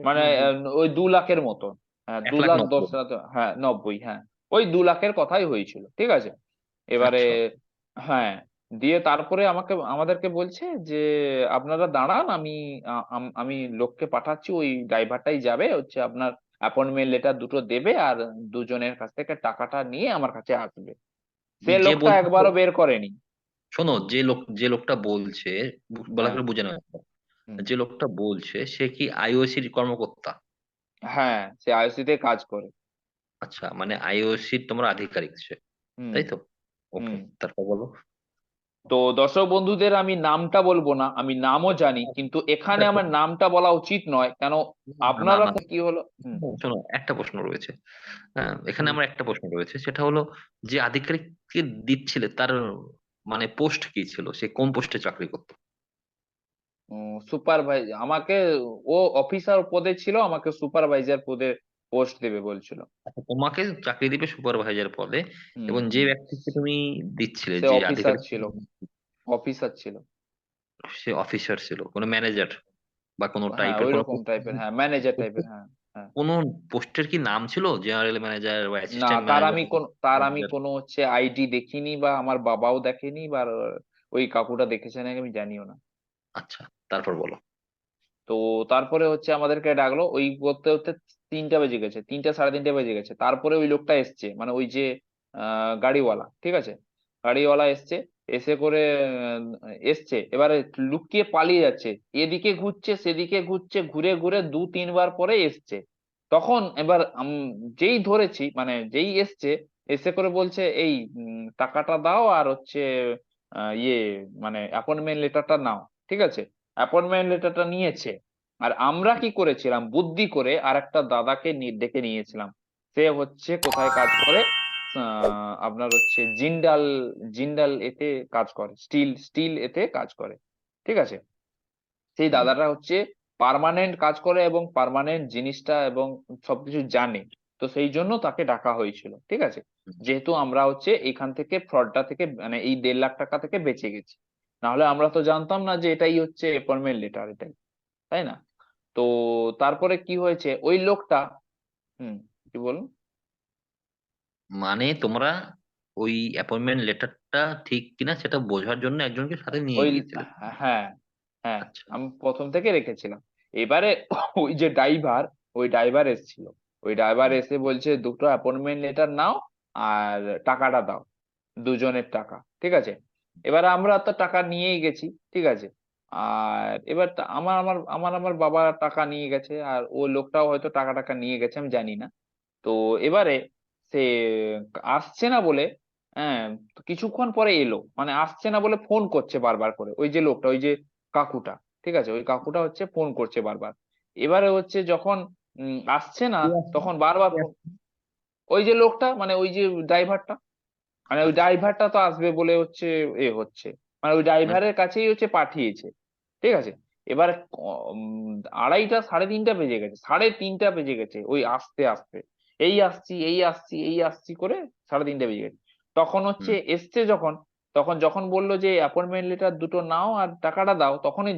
C: মানে
A: 1,90,000।
C: ওই 2 লাখের মতন। হ্যাঁ,
B: এক
C: দু
B: লাখ
C: লাখ দশ
B: নব্বই
C: হাজার হ্যাঁ 90, হ্যাঁ ওই 2 লাখের কথাই হয়েছিল, ঠিক আছে। এবারে
B: আচ্ছা।
C: হ্যাঁ, দিয়ে তারপরে আমাদেরকে বলছে যে আপনারা দাঁড়ান, আমি লোককে পাঠাচ্ছি, ওই ড্রাইভারটাই যাবে হচ্ছে আপনার অ্যাপয়েন্টমেন্ট লেটার দুটো দেবে, আর দুজনের কাছ থেকে টাকাটা নিয়ে আমার কাছে আসবে। সে
B: যে
C: লোকটা
B: বলছে,
C: একবারও বের করেনি।
B: শোনো, যে লোকটা বলছে, বলা
C: হ্যাঁ,
B: করে বুঝে নাও।
C: হুম,
B: যে লোকটা বলছে সে কি আইওসির কর্মকর্তা?
C: হ্যাঁ সে আইওসি তে কাজ করে।
B: আচ্ছা, মানে আইওসির তোমার আধিকারিক সে,
C: হুম,
B: তাই তো? ওকে,
C: হুম।
B: তারপর বলো।
C: তো দর্শক বন্ধুদের আমি নামটা বলবো না, আমি নামও জানি, কিন্তু এখানে আমার নামটা বলা উচিত নয়, কেন
B: না না
C: আপনারা
B: না,
C: কি হলো।
B: শোনো, একটা প্রশ্ন রয়েছে। হ্যাঁ, এখানে
A: হুম।
B: আমার একটা প্রশ্ন রয়েছে, সেটা হলো যে আধিকারিককে দিচ্ছিলে তার মানে পোস্ট কি ছিল, সে কোন পোস্টে চাকরি করতো?
C: সুপারভাইজার আমাকে, ও অফিসার পদে ছিল, আমাকে সুপারভাইজার পদে পোস্ট দেবে বলছিল।
B: আচ্ছা, তোমাকে চাকরি দিবে সুপারভাইজার পদে,
C: হুম
B: এবং যে
C: হুম
B: ব্যক্তিকে তুমি দিচ্ছিলে,
C: সে
B: যে
C: অফিসার
B: আধিকারিক,
C: ছিল, অফিসার ছিল।
B: সে অফিসার ছিল, কোনো ম্যানেজার বা কোনো
C: হ্যাঁ
B: টাইপের
C: ওই
B: কোনো
C: রকম টাইপের, হ্যাঁ ম্যানেজার টাইপের, হ্যাঁ হ্যাঁ।
B: কোনো পোস্টের কি নাম ছিল, জেনারেল ম্যানেজার বা
C: না,
B: অ্যাসিস্ট্যান্ট
C: তার
B: ম্যানেজার?
C: আমি কোন তার আমি কোনো হচ্ছে আইডি দেখিনি, বা আমার বাবাও দেখেনি, বা ওই কাকুটা দেখেছে নাকি আমি জানিও না।
B: আচ্ছা, তারপর বলো।
C: তো তারপরে হচ্ছে আমাদেরকে ডাকলো, ওই করতে করতে 3টা বেজে গেছে, 3টা 3:30 বেজে গেছে। তারপরে ওই লোকটা এসছে, মানে ওই যে গাড়িওয়ালা, ঠিক আছে, গাড়িওয়ালা এসছে, এসে করে এসছে, এবারে লুকিয়ে পালিয়ে যাচ্ছে, এদিকে ঘুরছে সেদিকে ঘুরছে, ঘুরে ঘুরে 2-3 বার পরে এসছে। তখন এবার যেই ধরেছি, মানে যেই এসছে, এসে করে বলছে এই টাকাটা দাও, আর হচ্ছে ইয়ে মানে অ্যাপয়েন্টমেন্ট লেটারটা নাও। ঠিক আছে, অ্যাপয়েন্টমেন্ট লেটারটা নিয়েছে। আর আমরা কি করেছিলাম, বুদ্ধি করে আর একটা দাদাকে ডেকে নিয়েছিলাম। সে হচ্ছে কোথায় কাজ করে, আপনার হচ্ছে জিন্দাল, জিন্দাল এতে কাজ করে, স্টিল স্টিল এতে কাজ করে। ঠিক আছে, সেই
B: হুম,
C: দাদাটা হচ্ছে পার্মানেন্ট কাজ করে এবং পার্মানেন্ট জিনিসটা এবং সবকিছু জানে। তো সেই জন্য তাকে ডাকা হয়েছিল। ঠিক আছে,
B: হুম।
C: যেহেতু আমরা হচ্ছে এখান থেকে ফ্রডটা থেকে, মানে এই 1.5 লাখ টাকা থেকে বেঁচে গেছি। নাহলে আমরা তো জানতাম না যে এটাই হচ্ছে অ্যাপয়েন্টমেন্ট লেটার, এটাই, তাই না? তো তারপরে কি হয়েছে, ওই লোকটা, হুম, কি বলুন।
B: মানে তোমরা ওই অ্যাপয়েন্টমেন্ট লেটারটা ঠিক কিনা সেটা বোঝার জন্য একজনকে সাথে নিয়ে
C: ওই,
B: গিয়েছিলে?
C: হ্যাঁ হ্যাঁ,
B: আচ্ছা।
C: আমি প্রথম থেকে রেখেছিলাম। এবারে ওই যে ড্রাইভার, ওই ড্রাইভার এসেছিল, ওই ড্রাইভার
B: হুম,
C: এসে বলছে দুটো অ্যাপয়েন্টমেন্ট লেটার নাও, আর টাকাটা দাও, দুজনের টাকা। ঠিক আছে, এবার আমরা তো টাকা নিয়েই গেছি। ঠিক আছে, আর এবার আমার আমার আমার আমার বাবা টাকা নিয়ে গেছে, আর ও লোকটাও হয়তো টাকা টাকা নিয়ে গেছে, আমি জানি না। তো এবারে সে আসছে না বলে, হ্যাঁ, তো কিছুক্ষণ পরে এলো, মানে আসছে না বলে ফোন করছে বারবার করে, ওই যে লোকটা, ওই যে কাকুটা। ঠিক আছে, ওই কাকুটা হচ্ছে ফোন করছে বারবার। এবারে হচ্ছে যখন আসছে না,
B: কে আসছে?
C: তখন বারবার
B: কে
C: ফোন,
B: আসছে?
C: ওই যে লোকটা, মানে ওই যে ড্রাইভারটা, মানে ওই
B: আচ্ছা,
C: ড্রাইভারটা তো আসবে বলে হচ্ছে এ হচ্ছে, মানে ওই
B: মানে
C: ড্রাইভারের কাছেই হচ্ছে পাঠিয়েছে। ঠিক আছে, এবার 2:30 3:30 বেজে গেছে, 3:30 বেজে গেছে ওই আসতে আসতে, এই আসছি এই আসছি এই আসছি করে 3:30 বেজে গেছে। তখন হচ্ছে
B: হুম,
C: এসছে যখন, তখন যখন বললো যে অ্যাপয়েন্টমেন্ট লেটার দুটো নাও আর টাকাটা দাও, তখনই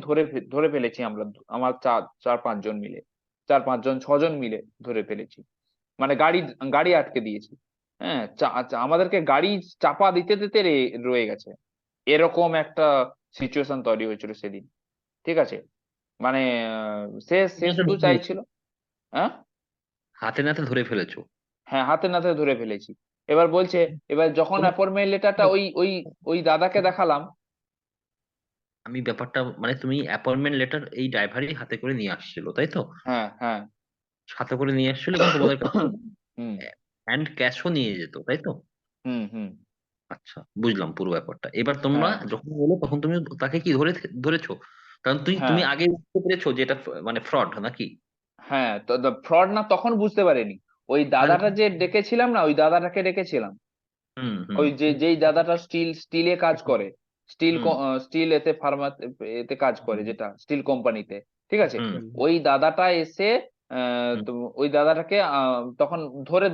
C: ধরে ফেলেছি আমরা, আমার 4-5 জন মিলে, 4-5 জন 6 জন মিলে ধরে ফেলেছি। মানে গাড়ি গাড়ি আটকে দিয়েছি। হ্যাঁ, আমাদেরকে গাড়ি চাপা দিতে দিতে রয়ে গেছে। এরকম একটা সিচুয়েশন তৈরি হয়েছিল সেদিন। ঠিক আছে, মানে সে সে
B: হাতে নাতে
C: শুধু
B: ধরে ফেলেছো?
C: চাইছিল, হ্যাঁ
B: হাতে নাতে ধরে ফেলেছো?
C: হ্যাঁ, হাতে নাতে ধরে ফেলেছি। এবার বলছে, এবার যখন
B: তোমার-
C: অ্যাপয়েন্টমেন্ট লেটারটা ওই ওই ওই দাদাকে দেখালাম।
B: আমি ব্যাপারটা মানে তুমি অ্যাপয়েন্টমেন্ট লেটার এই ড্রাইভারই হাতে করে নিয়ে আসছিল, তাই তো?
C: হ্যাঁ হ্যাঁ।
B: হাতে করে নিয়ে আসছিল এবং তোমাদের কাছে
C: হুম
B: হ্যান্ড ক্যাশও নিয়ে যেত, তাই তো?
C: হুম হুম।
B: আচ্ছা, বুঝলাম পুরো ব্যাপারটা। এবার তোমরা
C: হ্যাঁ
B: যখন বলো তখন তুমি তাকে কি ধরেছো? কারণ তুমি তুমি
C: হ্যাঁ
B: আগে বুঝতে পেরেছো যে এটা মানে ফ্রড নাকি?
C: হ্যাঁ, তো ফ্রড না, তখন বুঝতে পারিনি। ওই
B: তাহলে
C: দাদাটা যে ডেকেছিলাম না, ওই দাদাটাকে ডেকেছিলাম।
B: হুম, হুম,
C: ওই যে যেই দাদাটা স্টিলে কাজ করে, স্টিল
B: হুম,
C: স্টিল এতে ফার্মা এতে কাজ করে, যেটা স্টিল কোম্পানিতে। ঠিক আছে,
B: হুম,
A: হুম।
C: ওই দাদাটা এসে
B: হুম,
C: তো ওই দাদাটাকে তখন ধরে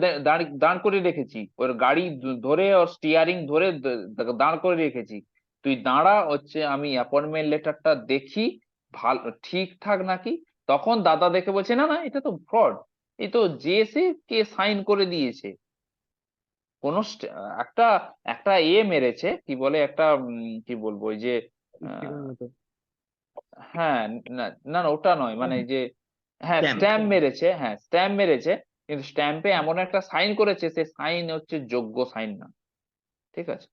C: দাঁড় করে রেখেছি, ওর গাড়ি ধরে, ওর স্টিয়ারিং ধরে দাঁড় করে রেখেছি। তুই দাঁড়া, হচ্ছে আমি অ্যাপয়েন্টমেন্ট লেটারটা দেখি ভালো ঠিকঠাক নাকি। তখন দাদা দেখে বলছে না না, এটা তো ফ্রড, এই তো জেসে কে সাইন করে দিয়েছে। কোন একটা একটা মেরেছে, কি বলে একটা কি বলবো, ওই যে
A: ইস্তিকার
C: আহ,
A: মতো।
C: হ্যাঁ, না না না, ওটা নয়, মানে এই যে, হ্যাঁ
B: স্ট্যাম্প।
C: স্ট্যাম্প মেরেছে, হ্যাঁ স্ট্যাম্প মেরেছে, কিন্তু স্ট্যাম্পে এমন একটা সাইন করেছে, সে সাইন হচ্ছে যোগ্য সাইন না। ঠিক আছে,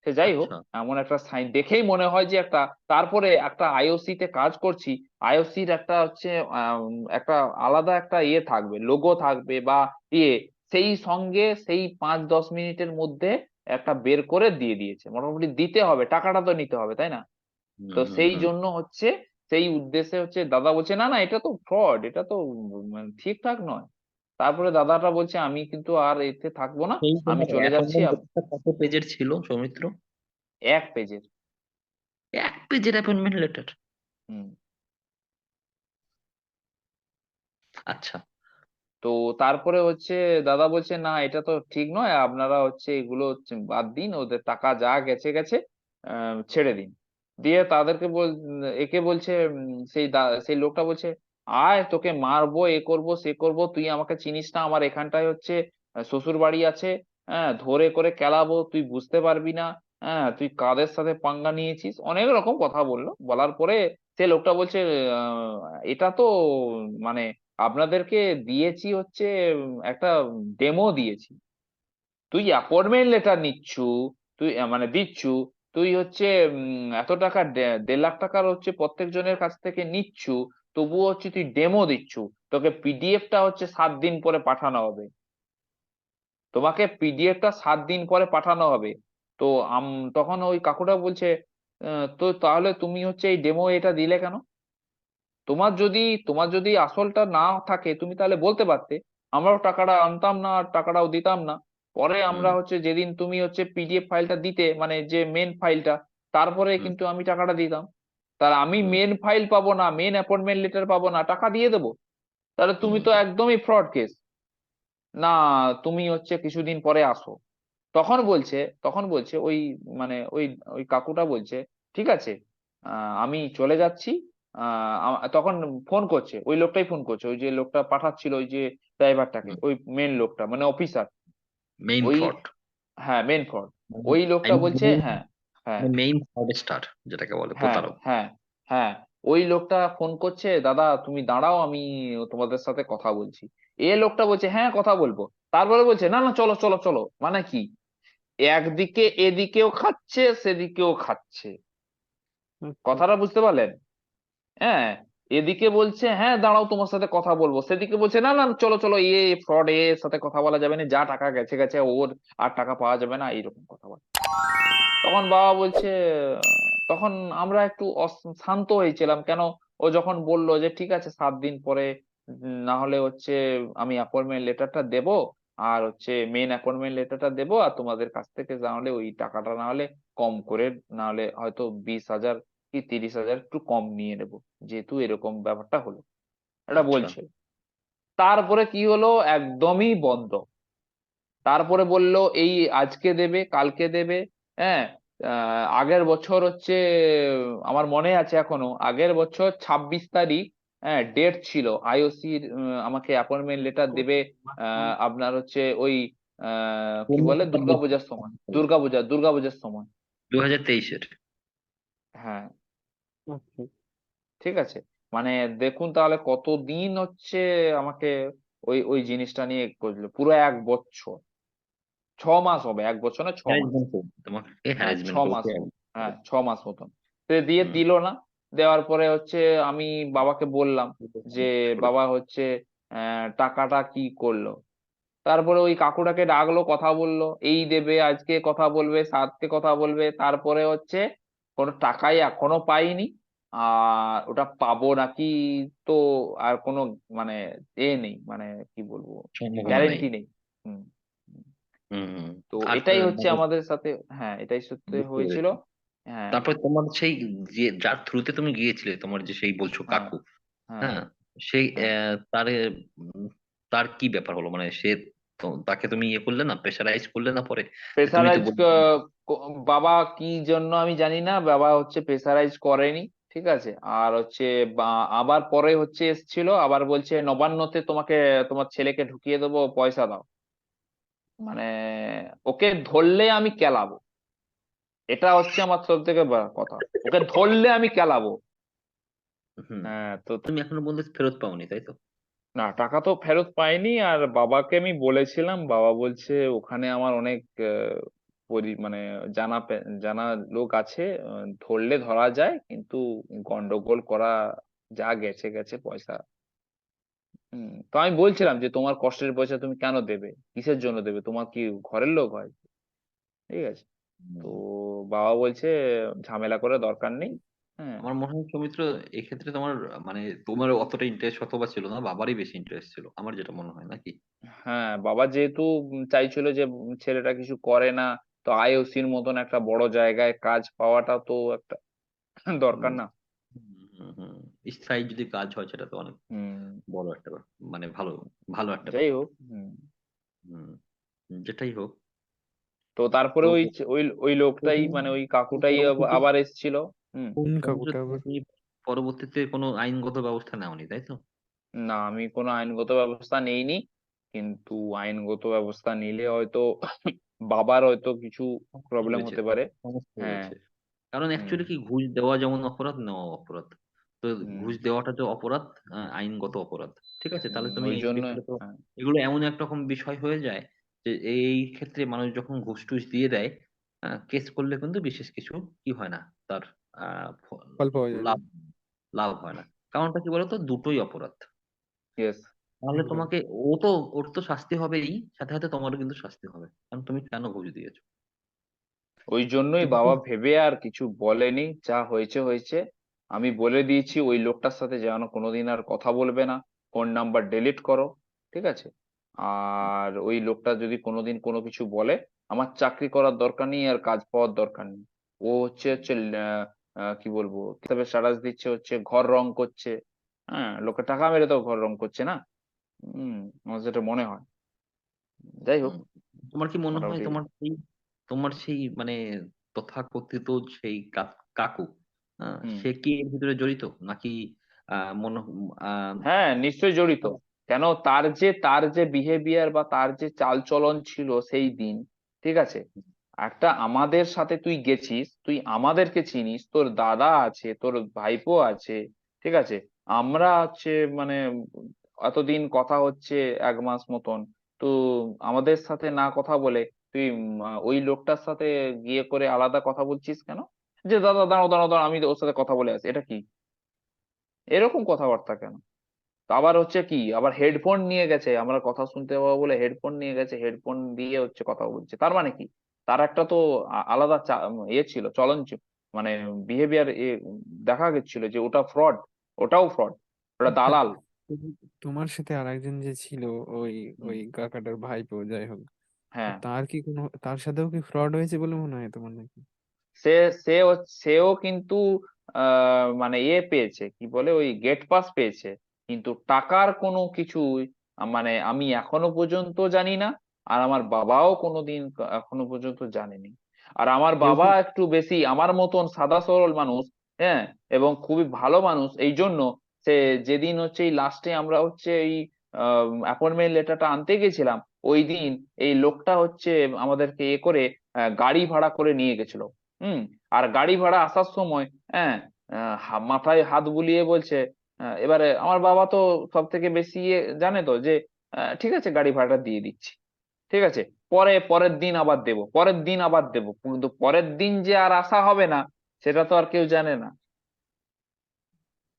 C: সে যাই হোক,
B: আচ্ছা,
C: এমন একটা সাইন দেখেই মনে হয় যে একটা, তারপরে একটা আইওসি তে কাজ করছি, আইওসির একটা হচ্ছে একটা আলাদা একটা থাকবে, লোগো থাকবে বা ইয়ে, সেই সঙ্গে সেই 5-10 মিনিটের মধ্যে একটা বের করে দিয়ে দিয়েছে, মোটামুটি দিতে হবে, টাকাটা তো নিতে হবে তাই না?
B: হুম
C: তো
B: হুম
C: সেই
B: হুম।
C: জন্য হচ্ছে, সেই উদ্দেশ্যে হচ্ছে দাদা বলছে না না এটা তো ফ্রড, এটা তো মানে ঠিকঠাক নয়। তারপরে দাদাটা বলছে আমি কিন্তু আর এতে থাকবো না,
B: সেই
C: আমি
B: তোমার
C: চলে যাচ্ছি।
B: অ্যাপয়েন্টমেন্ট লেটারটা কত পেজের ছিল সৌমিত্র?
C: এক পেজের।
B: 1 পেজের অ্যাপয়েন্টমেন্ট লেটার?
C: হুম।
B: আচ্ছা।
C: তো তারপরে হচ্ছে দাদা বলছে না এটা তো ঠিক নয়, আপনারা হচ্ছে এগুলো হচ্ছে বাদ দিন, ওদের টাকা যা গেছে গেছে, ছেড়ে দিন। দিয়ে তাদেরকে একে বলছে, সেই লোকটা বলছে আয় তোকে মারবো, এ করবো সে করবো, তুই আমাকে চিনিস না, আমার এখানটায় হচ্ছে শ্বশুর বাড়ি আছে, হ্যাঁ ধরে করে কেলাবো, তুই বুঝতে পারবি না, হ্যাঁ তুই কাদের সাথে পাঙ্গা নিয়েছিস, অনেক রকম কথা বললো। বলার পরে সে লোকটা বলছে এটা তো মানে আপনাদেরকে দিয়েছি হচ্ছে একটা ডেমো দিয়েছি, তুই অ্যাপয়েন্টমেন্ট লেটার নিচ্ছু, তুই মানে দিচ্ছু, তুই হচ্ছে এত টাকা 1.5 লাখ টাকার হচ্ছে প্রত্যেক জনের কাছ থেকে নিচ্ছু, তবুও হচ্ছে তুই ডেমো দিচ্ছু, তোকে পিডিএফটা হচ্ছে 7 দিন পরে পাঠানো হবে, তোমাকে পিডিএফটা 7 দিন পরে পাঠানো হবে। তো তখন ওই কাকুটা বলছে তো তাহলে তুমি হচ্ছে এই ডেমো এটা দিলে কেন? তোমার যদি আসলটা না থাকে তুমি তাহলে বলতে পারতে, আমরাও টাকাটা আনতাম না আর টাকাটাও দিতাম না। পরে
B: হুম
C: আমরা হচ্ছে যেদিন তুমি হচ্ছে পিডিএফ ফাইলটা দিতে, মানে যে মেন ফাইলটা, তারপরে
B: হুম
C: কিন্তু আমি টাকাটা দিতাম। তাহলে আমি
B: হুম
C: মেন ফাইল পাবো না, মেন অ্যাপয়েন্টমেন্ট লেটার পাবো না, টাকা দিয়ে দেবো? তাহলে তুমি
B: হুম।
C: তো একদমই ফ্রড কেস। না, তুমি হচ্ছে কিছুদিন পরে আসো। তখন বলছে তখন বলছে ওই মানে ওই ওই কাকুটা বলছে ঠিক আছে, আমি চলে যাচ্ছি। তখন ফোন করছে, ওই লোকটাই ফোন করছে, ওই যে লোকটা পাঠাচ্ছিল, ওই যে ড্রাইভারটাকে, ওই মেন লোকটা মানে অফিসার,
B: মেইন
C: ওই,
B: ফ্রড।
C: হ্যাঁ মেন ফ্রড। ওই লোকটা বলছে হ্যাঁ, হ্যাঁ,
B: মেইন ফ্রড স্টার যেটাকে বলে,
C: হ্যাঁ,
B: প্রতারক।
C: হ্যাঁ, হ্যাঁ, ওই লোকটা ফোন করছে, দাদা তুমি দাঁড়াও আমি তোমাদের সাথে কথা বলছি। এ লোকটা বলছে হ্যাঁ কথা বলবো। তারপরে বলছে না না চলো চলো চলো, মানে কি, একদিকে এদিকেও খাচ্ছে সেদিকেও খাচ্ছে,
A: আচ্ছা।
C: কথাটা বুঝতে পারলেন? হ্যাঁ, এদিকে বলছে হ্যাঁ দাঁড়াও তোমার সাথে কথা বলবো, সেদিকে বলছে না না চলো চলো, ফ্রড, এর সাথে কথা বলা যাবে না, যা টাকা গেছে গেছে, ওর আর টাকা পাওয়া যাবে না, এইরকম কথা বলে। তখন বাবা বলছে তখন আমরা একটু শান্ত হয়েছিলাম, কেন ও যখন বললো যে ঠিক আছে 7 দিন পরে না হলে হচ্ছে আমি অ্যাপয়েন্টমেন্ট লেটারটা দেব, আর হচ্ছে মেন অ্যাপয়েন্টমেন্ট লেটারটা দেবো, আর তোমাদের কাছ থেকে না হলে ওই টাকাটা না হলে কম করে, না হলে হয়তো 20,000 কি 30,000 একটু কম নিয়ে নেবো, যেহেতু এরকম ব্যাপারটা হলো, এটা
B: আচ্ছা।
C: বলছে। তারপরে কি হলো, একদমই বন্ধ। তারপরে বলল এই আজকে দেবে কালকে দেবে। হ্যাঁ, আগের বছর হচ্ছে আমার মনে আছে এখনো, আগের বছর 26 তারিখ, হ্যাঁ ডেট ছিল আইওসির, আমাকে অ্যাপয়েন্টমেন্ট লেটার দেবে। আপনার হচ্ছে ওই কি বলে
B: 15 26।
C: দুর্গাপূজার সময়, দুর্গাপূজার সময়।
B: 2023-এর।
C: হ্যাঁ,
A: আচ্ছা।
C: ঠিক আছে, মানে দেখুন তাহলে কতদিন হচ্ছে আমাকে ওই ওই জিনিসটা নিয়ে করলো, পুরো 1 বছর, 6 মাস হবে, 1 বছর না 6 মাস।
B: হ্যারাসমেন্ট করবে তোমাকে,
C: হ্যাঁ ছ
B: হ্যারাসমেন্ট
C: মাস
B: করেছে।
C: হ্যাঁ 6 মাস মতন। তো দিয়ে
B: হুম।
C: দিল না। দেওয়ার পরে হচ্ছে আমি বাবাকে বললাম যে বাবা হচ্ছে টাকাটা কি করলো। তারপরে ওই কাকুটাকে ডাকলো, কথা বললো, এই দেবে আজকে কথা বলবে, সাতকে কথা বলবে, তারপরে হচ্ছে কোনো টাকাই এখনো পাইনি। আর ওটা পাবো নাকি, তো আর কোনো মানে নেই, মানে কি বলবো,
B: সম্ভাবনা নেই।
C: গ্যারেন্টি নেই। হুম।
B: হুম হুম।
C: তো
B: আর
C: এটাই হচ্ছে আমাদের সাথে, হ্যাঁ এটাই সত্যি
B: বুঝতে
C: হয়েছিল।
B: পেরেছি।
C: হ্যাঁ,
B: তারপর তোমার সেই যে যার থ্রুতে তুমি গিয়েছিলে, তোমার যে সেই বলছো
C: হ্যাঁ,
B: কাকু,
C: হ্যাঁ,
B: হ্যাঁ, সেই
C: হ্যাঁ।
B: তার তার কি ব্যাপার হলো, মানে সে তাকে তুমি ইয়ে করলে না, প্রেশারাইজ করলে না পরে? যে তুমি তো
C: প্রেসারাইজ,
B: বললে।
C: বাবা কি জন্য আমি জানি না, বাবা হচ্ছে প্রেসারাইজ করেনি, ঠিক আছে। আর হচ্ছে আবার পরে হচ্ছে এসছিল, আবার বলছে নবান্নতে তোমাকে, তোমার ছেলেকে ঢুকিয়ে দেবো, পয়সা দাও। মানে ওকে ধরলে আমি কেলাবো, এটা হচ্ছে আমার সব থেকে বড় কথা, ওকে ধরলে আমি কেলাবো।
B: হুম।
C: হ্যাঁ, তো
B: তুমি এখনো পর্যন্ত ফেরত পাওনি, তাই তো?
C: না টাকা তো ফেরত পাইনি। আর বাবাকে আমি বলেছিলাম, বাবা বলছে ওখানে আমার অনেক মানে জানা লোক আছে, ধরলে ধরা যায়, কিন্তু গন্ডগোল করা, যা গেছে গেছে পয়সা। তো আমি বলছিলাম যে তোমার কষ্টের পয়সা তুমি কেন দেবে, কিসের জন্য দেবে, তোমার কি ঘরের লোক হয়? ঠিক আছে। তো
B: হুম।
C: বাবা বলছে ঝামেলা করে দরকার নেই। হ্যাঁ,
B: আমার মনে হয় সৌমিত্র, এক্ষেত্রে তোমার মানে তোমার অতটা ইন্টারেস্ট অথবা ছিল না, বাবারই বেশি ইন্টারেস্ট ছিল, আমার যেটা মনে হয়, নাকি?
C: হ্যাঁ, বাবা যেহেতু চাইছিল যে ছেলেটা কিছু করে না, তো আইওসির মতন একটা বড় জায়গায় কাজ পাওয়াটা তো একটা
B: হুম
C: দরকার না।
B: হুম হুম হুম। স্থায়ী যদি কাজ হয় সেটা তো অনেক
C: হুম।
B: বড় একটা মানে ভালো, ভালো একটা
C: যাই
B: ব্যাপার।
C: হোক। হুম।
B: হুম। যেটাই হোক।
C: তো তারপরে
B: তো
C: ওই
B: তো
C: লোকটাই,
B: তুমি
C: মানে ওই
B: তুমি
C: কাকুটাই
B: পরবর্তীতে
C: আবার এসেছিল। হুম।
A: কোন
B: সৌমিত্র,
A: কাকুটা আবার?
B: তুমি পরবর্তীতে কোনো আইনগত ব্যবস্থা নেওনি, তাই তো?
C: না, আমি কোনো আইনগত ব্যবস্থা নেইনি, কিন্তু আইনগত ব্যবস্থা নিলে হয়তো বাবার হয়তো কিছু
B: সমস্যা
C: প্রবলেম
B: রয়েছে,
C: হতে পারে।
B: সমস্যা
C: হ্যাঁ।
B: রয়েছে। কারণ
C: হুম।
B: অ্যাকচুয়ালি কি, ঘুষ দেওয়া যেমন অপরাধ, নেওয়া অপরাধ। তো
C: হুম।
B: ঘুষ দেওয়াটা যে অপরাধ, আইনগত অপরাধ। ঠিক আছে, তাহলে তুমি
C: ওই
B: এই
C: জন্য।
B: ক্ষেত্রে তো
C: হ্যাঁ।
B: এগুলো এমন এক রকম বিষয় হয়ে যায় যে এই ক্ষেত্রে মানুষ যখন ঘুষ টুস দিয়ে দেয়, কেস করলে কিন্তু বিশেষ কিছু কি হয় না, তার
A: ফল পাওয়া যায় না।
B: লাভ লাভ হয় না। কারণটা কি বলতো, দুটোই অপরাধ।
C: ইয়েস।
B: তাহলে
A: একদম।
B: তোমাকে, ও তো, ওর তো শাস্তি হবেই, সাথে সাথে তোমারও কিন্তু শাস্তি হবে, কারণ তুমি কেন ঘুষ দিয়েছো।
C: ওই জন্যই
B: কিন্তু
C: বাবা ভেবে আর কিছু বলেনি, যা হয়েছে হয়েছে। আমি বলে দিয়েছি ওই লোকটার সাথে যেন কোনোদিন আর কথা বলবে না, ফোন নাম্বার ডিলিট করো। ঠিক আছে। আর ওই লোকটা যদি কোনোদিন কোনো কিছু বলে, আমার চাকরি করার দরকার নেই আর কাজ পাওয়ার দরকার নেই। ও হচ্ছে হচ্ছে কি বলবো, কিতাবে স্ট্যাটাস দিচ্ছে হচ্ছে ঘর রং করছে। হ্যাঁ, লোকে টাকা মেরে তো ঘর রং করছে না। আমার যেটা মনে হয়। যাই হোক।
B: হুম, তোমার কি মনে হয়
C: মোটামুটি।
B: তোমার সেই মানে তথাকথিত সেই কাকু,
C: হুম।
B: সে কি এর ভিতরে জড়িত, নাকি মনে আহ
C: হ্যাঁ, নিশ্চয়ই জড়িত। কেন, তার যে বিহেভিয়ার বা তার যে চালচলন ছিল সেই দিন, ঠিক আছে, একটা আমাদের সাথে তুই গেছিস, তুই আমাদেরকে চিনিস, তোর দাদা আছে, তোর ভাইপো আছে, ঠিক আছে, আমরা হচ্ছে মানে এতদিন কথা হচ্ছে 1 মাস মতন, তো আমাদের সাথে না কথা বলে তুই ওই লোকটার সাথে গিয়ে করে আলাদা কথা বলছিস কেন? যে দাদা দাঁড়াও দাঁড়াও দাঁড়াও, আমি ওর সাথে কথা বলে আসি, এটা কি এরকম কথাবার্তা কেন? তো আবার হচ্ছে কি, আবার হেডফোন নিয়ে গেছে, আমরা কথা শুনতে পাবো বলে হেডফোন নিয়ে গেছে, হেডফোন দিয়ে হচ্ছে কথা বলছে, তার মানে কি? তার একটা তো আলাদা ইয়ে ছিল, চলন ছিল, মানে বিহেভিয়ার দেখা গেছিল যে ওটা ফ্রড, ওটাও ফ্রড, ওটা
A: আচ্ছা,
C: দালাল।
A: তোমার সাথে আরেকজন যে ছিল, ওই
C: হুম।
A: ওই কাকাটার ভাইপো যাই হোক, তো
C: হ্যাঁ।
A: তার কি কোনো, তার সাথেও কি ফ্রড হয়েছে বলে মনে হয় তোমার নাকি?
C: সে সেও কিন্তু মানে পেয়েছে, কি বলে, ওই গেট পাস পেয়েছে, কিন্তু টাকার কোনো কিছু মানে আমি এখনো পর্যন্ত জানি না, আর আমার বাবাও কোনোদিন এখনো পর্যন্ত জানেনি। আর আমার
B: কেউ
C: বাবা
B: কি
C: একটু বেশি আমার মতন সাদা সরল মানুষ। হ্যাঁ। এবং খুবই ভালো মানুষ, এই জন্য সে যেদিন হচ্ছে এই লাস্টে আমরা হচ্ছে এই অ্যাপয়েন্টমেন্ট লেটারটা আনতে গেছিলাম, ওই দিন এই লোকটা হচ্ছে আমাদেরকে করে গাড়ি ভাড়া করে নিয়ে গেছিল। হুম। আর গাড়ি ভাড়া আসার সময়, হ্যাঁ, মাথায় হাত বুলিয়ে বলছে, এবারে আমার বাবা তো সব থেকে বেশি জানে তো যে ঠিক আছে গাড়ি ভাড়াটা দিয়ে দিচ্ছি, ঠিক আছে, পরের দিন আবার দেবো, পরের দিন আবার দেবো, কিন্তু পরের দিন যে আর আসা হবে না সেটা তো আর কেউ জানে না।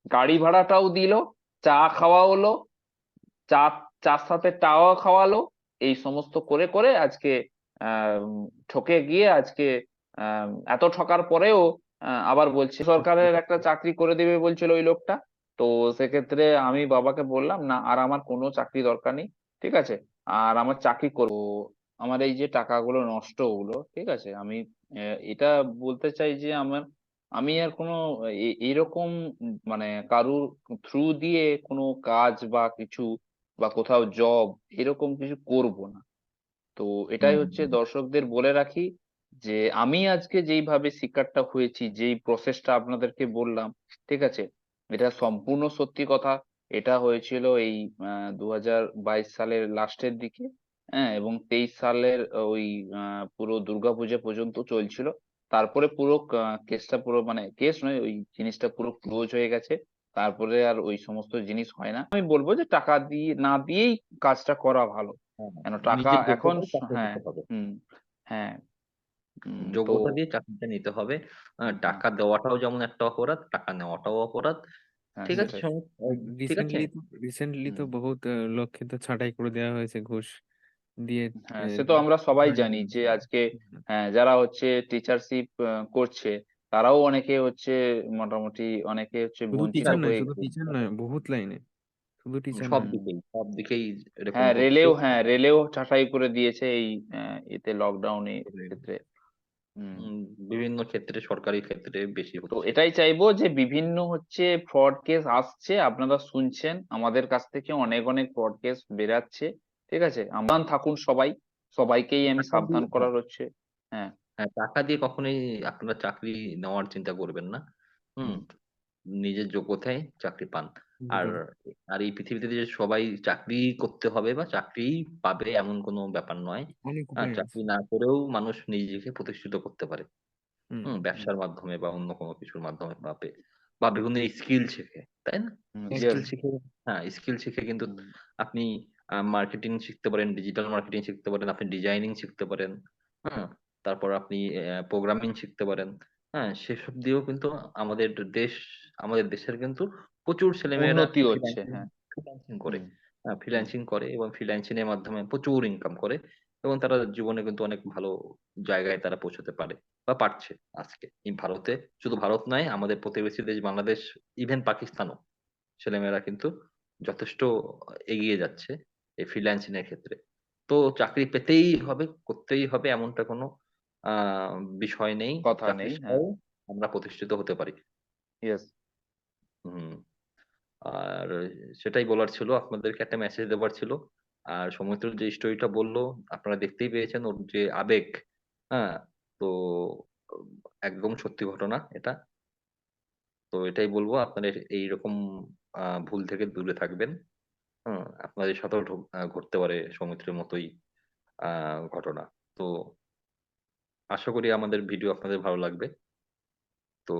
C: গাড়ি ভাড়াটাও দিল, চা খাওয়া হলো, চা চার সাথে টাও খাওয়ালো, এই সমস্ত করে করে আজকে ঠকে গিয়ে আজকে এত ঠকার পরেও আবার বলছে সরকারের একটা চাকরি করে দেবে বলছিল ওই লোকটা। তো সেক্ষেত্রে আমি বাবাকে বললাম না, আর আমার কোনো চাকরি দরকার নেই, ঠিক আছে, আর আমার চাকরি করবো, আমার এই যে টাকাগুলো নষ্ট হলো, ঠিক আছে, আমি এটা বলতে চাই যে আমি আর কোনো এইরকম মানে কারুর থ্রু দিয়ে কোনো কাজ বা কিছু বা কোথাও জব এরকম কিছু করব না। তো এটাই
B: হুম
C: হচ্ছে
B: হুম
C: দর্শকদের বলে রাখি যে আমি আজকে যেইভাবে শিকারটা হয়েছি, যেই প্রসেসটা আপনাদেরকে বললাম, ঠিক আছে, এটা সম্পূর্ণ সত্যি কথা। এটা হয়েছিল এই 2022 সালের লাস্টের দিকে। হ্যাঁ, এবং 23 সালের ওই পুরো দুর্গাপূজা পর্যন্ত চলছিল। তারপরে পুরো কেসটা পুরো, মানে কেস নয়, ওই জিনিসটা পুরো ক্লোজ হয়ে গেছে। তারপরে আর ওই সমস্ত জিনিস হয় না। আমি বলবো যে টাকা দিয়ে না দিয়েই কাজটা করা ভালো,
B: হ্যাঁ,
C: কেন টাকা
B: নিজের
C: এখন
B: যোগ্যতায় চাকরি
C: হ্যাঁ।
B: নিতে হবে।
C: হুম। হ্যাঁ। তো
B: যোগ্যতা দিয়ে চাকরিটা নিতে হবে।
C: হুম,
B: টাকা দেওয়াটাও যেমন একটা অপরাধ, টাকা নেওয়াটাও অপরাধ।
C: হ্যাঁ
B: ঠিক আছে
C: সেটাই।
B: সমিত, ঠিক আছে।
A: রিসেন্টলি তো
C: হুম।
A: বহুত লোককে তো ছাঁটাই করে দেওয়া হয়েছে ঘুষ দিয়ে
C: হ্যাঁ, সে তো আমরা সবাই জানি যে আজকে হ্যাঁ যারা হচ্ছে টিচারশিপ করছে তারাও অনেকে হচ্ছে মোটামুটি অনেকে হচ্ছে
A: শুধু
C: বঞ্চিত
A: টিচার নয়,
C: হয়ে
A: শুধু টিচার নয়, বহুত লাইনে, শুধু টিচার
B: সব
A: নয়।
B: দিকেই সব দিকেই এরকম
C: হ্যাঁ
B: হচ্ছে।
C: রেলেও ছাঁটাই করে দিয়েছে এই এতে লকডাউনের ক্ষেত্রে। হুম।
B: উম, বিভিন্ন ক্ষেত্রে, সরকারি ক্ষেত্রে বেশি
C: তো
B: হচ্ছে।
C: এটাই চাইবো যে বিভিন্ন হচ্ছে ফ্রড কেস আসছে, আপনারা শুনছেন আমাদের কাছ থেকে অনেক অনেক ফ্রড কেস বেরাচ্ছে, ঠিক আছে? সাবধান থাকুন সবাই, সবাইকেই আমি
B: টাকা দিয়ে,
C: সাবধান করার হচ্ছে। হ্যাঁ।
B: হ্যাঁ, টাকা দিয়ে কখনোই আপনারা চাকরি নেওয়ার চিন্তা করবেন না। হুম।
C: হুম।
B: নিজের যোগ্যতায় চাকরি পান। আর
A: একদম।
B: আর এই পৃথিবীতে যে সবাই চাকরি করতে হবে বা চাকরি পাবে এমন কোনো ব্যাপার নয়।
A: অনেক উপায় আছে।
B: চাকরি না করেও মানুষ নিজেকে প্রতিষ্ঠিত করতে পারে।
A: হুম।
B: ব্যবসার মাধ্যমে বা অন্য কোনো কিছুর মাধ্যমে পাবে, বা বিভিন্ন স্কিল শিখে, তাই না?
C: ইয়েস।
B: স্কিল শিখে, হ্যাঁ, স্কিল শিখে কিন্তু আপনি মার্কেটিং শিখতে পারেন, ডিজিটাল মার্কেটিং শিখতে পারেন, আপনি ডিজাইনিং শিখতে পারেন, হ্যাঁ, তারপর আপনি প্রোগ্রামিং শিখতে পারেন, হ্যাঁ, সেসব দিয়েও কিন্তু আমাদের দেশ, আমাদের দেশের কিন্তু প্রচুর ছেলেমেয়েরা
C: উন্নতি হচ্ছে,
B: ফ্রিল্যান্সিং
C: হ্যাঁ।
B: ফ্রিল্যান্সিং করে,
C: হুম। হুম।
B: ফ্রিল্যান্সিং করে এবং ফ্রিল্যান্সিং এর মাধ্যমে প্রচুর ইনকাম করে, এবং তারা জীবনে কিন্তু অনেক ভালো জায়গায় তারা পৌঁছতে পারে বা পারছে আজকে এই ভারতে। শুধু ভারত নয়, আমাদের প্রতিবেশী দেশ বাংলাদেশ, ইভেন পাকিস্তানও ছেলেমেয়েরা কিন্তু যথেষ্ট এগিয়ে যাচ্ছে এই ফ্রিল্যান্সিং এর ক্ষেত্রে। তো চাকরি পেতেই হবে, করতেই হবে এমনটা কোনো বিষয় নেই।
C: কথা
B: চাকরি
C: নেই, হ্যাঁ।
B: ছাড়াও আমরা প্রতিষ্ঠিত হতে পারি।
C: ইয়েস।
B: হুম। আর সেটাই বলার ছিল, আপনাদেরকে একটা মেসেজ দেবার ছিল। আর সৌমিত্র যে স্টোরিটা বলল, আপনারা দেখতেই পেয়েছেন ওর যে আবেগ, হ্যাঁ? তো উম, একদম সত্যি ঘটনা এটা। তো এটাই বলবো, আপনারা এইরকম ভুল থেকে দূরে থাকবেন। হুম? আপনাদের সাথেও ঘটতে পারে সৌমিত্রের মতোই ঘটনা। তো আশা করি আমাদের ভিডিও আপনাদের ভালো লাগবে। তো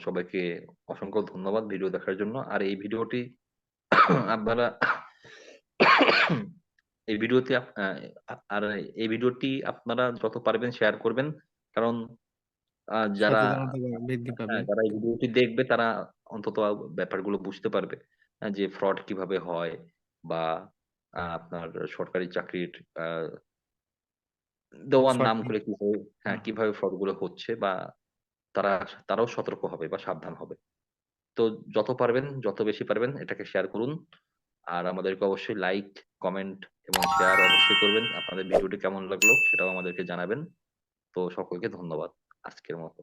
B: সবাইকে অসংখ্য ধন্যবাদ ভিডিও দেখার জন্য। আর এই ভিডিওটি আপনারা এই ভিডিওতে আর এই ভিডিওটি আপনারা যত পারবেন শেয়ার করবেন। কারণ যারা,
A: সচেতনতা বৃদ্ধি পাবে।
B: হ্যাঁ, যারা এই ভিডিওটি দেখবে তারা অন্তত ব্যাপারগুলো বুঝতে পারবে। যে ফ্রড কিভাবে হয়, বা আপনার সরকারি চাকরির আ দেওয়ার নাম
A: সঠিক।
B: করে কিভাবে, হ্যাঁ,
A: হুম।
B: কিভাবে ফ্রড গুলো হচ্ছে, বা তারা তারাও সতর্ক হবে বা সাবধান হবে। তো যত পারবেন, যত বেশি পারবেন এটাকে শেয়ার করুন। আর আমাদেরকে অবশ্যই লাইক, কমেন্ট এবং শেয়ার অবশ্যই করবেন। আপনাদের ভিডিওটি কেমন লাগলো সেটাও আমাদেরকে জানাবেন। তো সকলকে ধন্যবাদ আজকের মতো।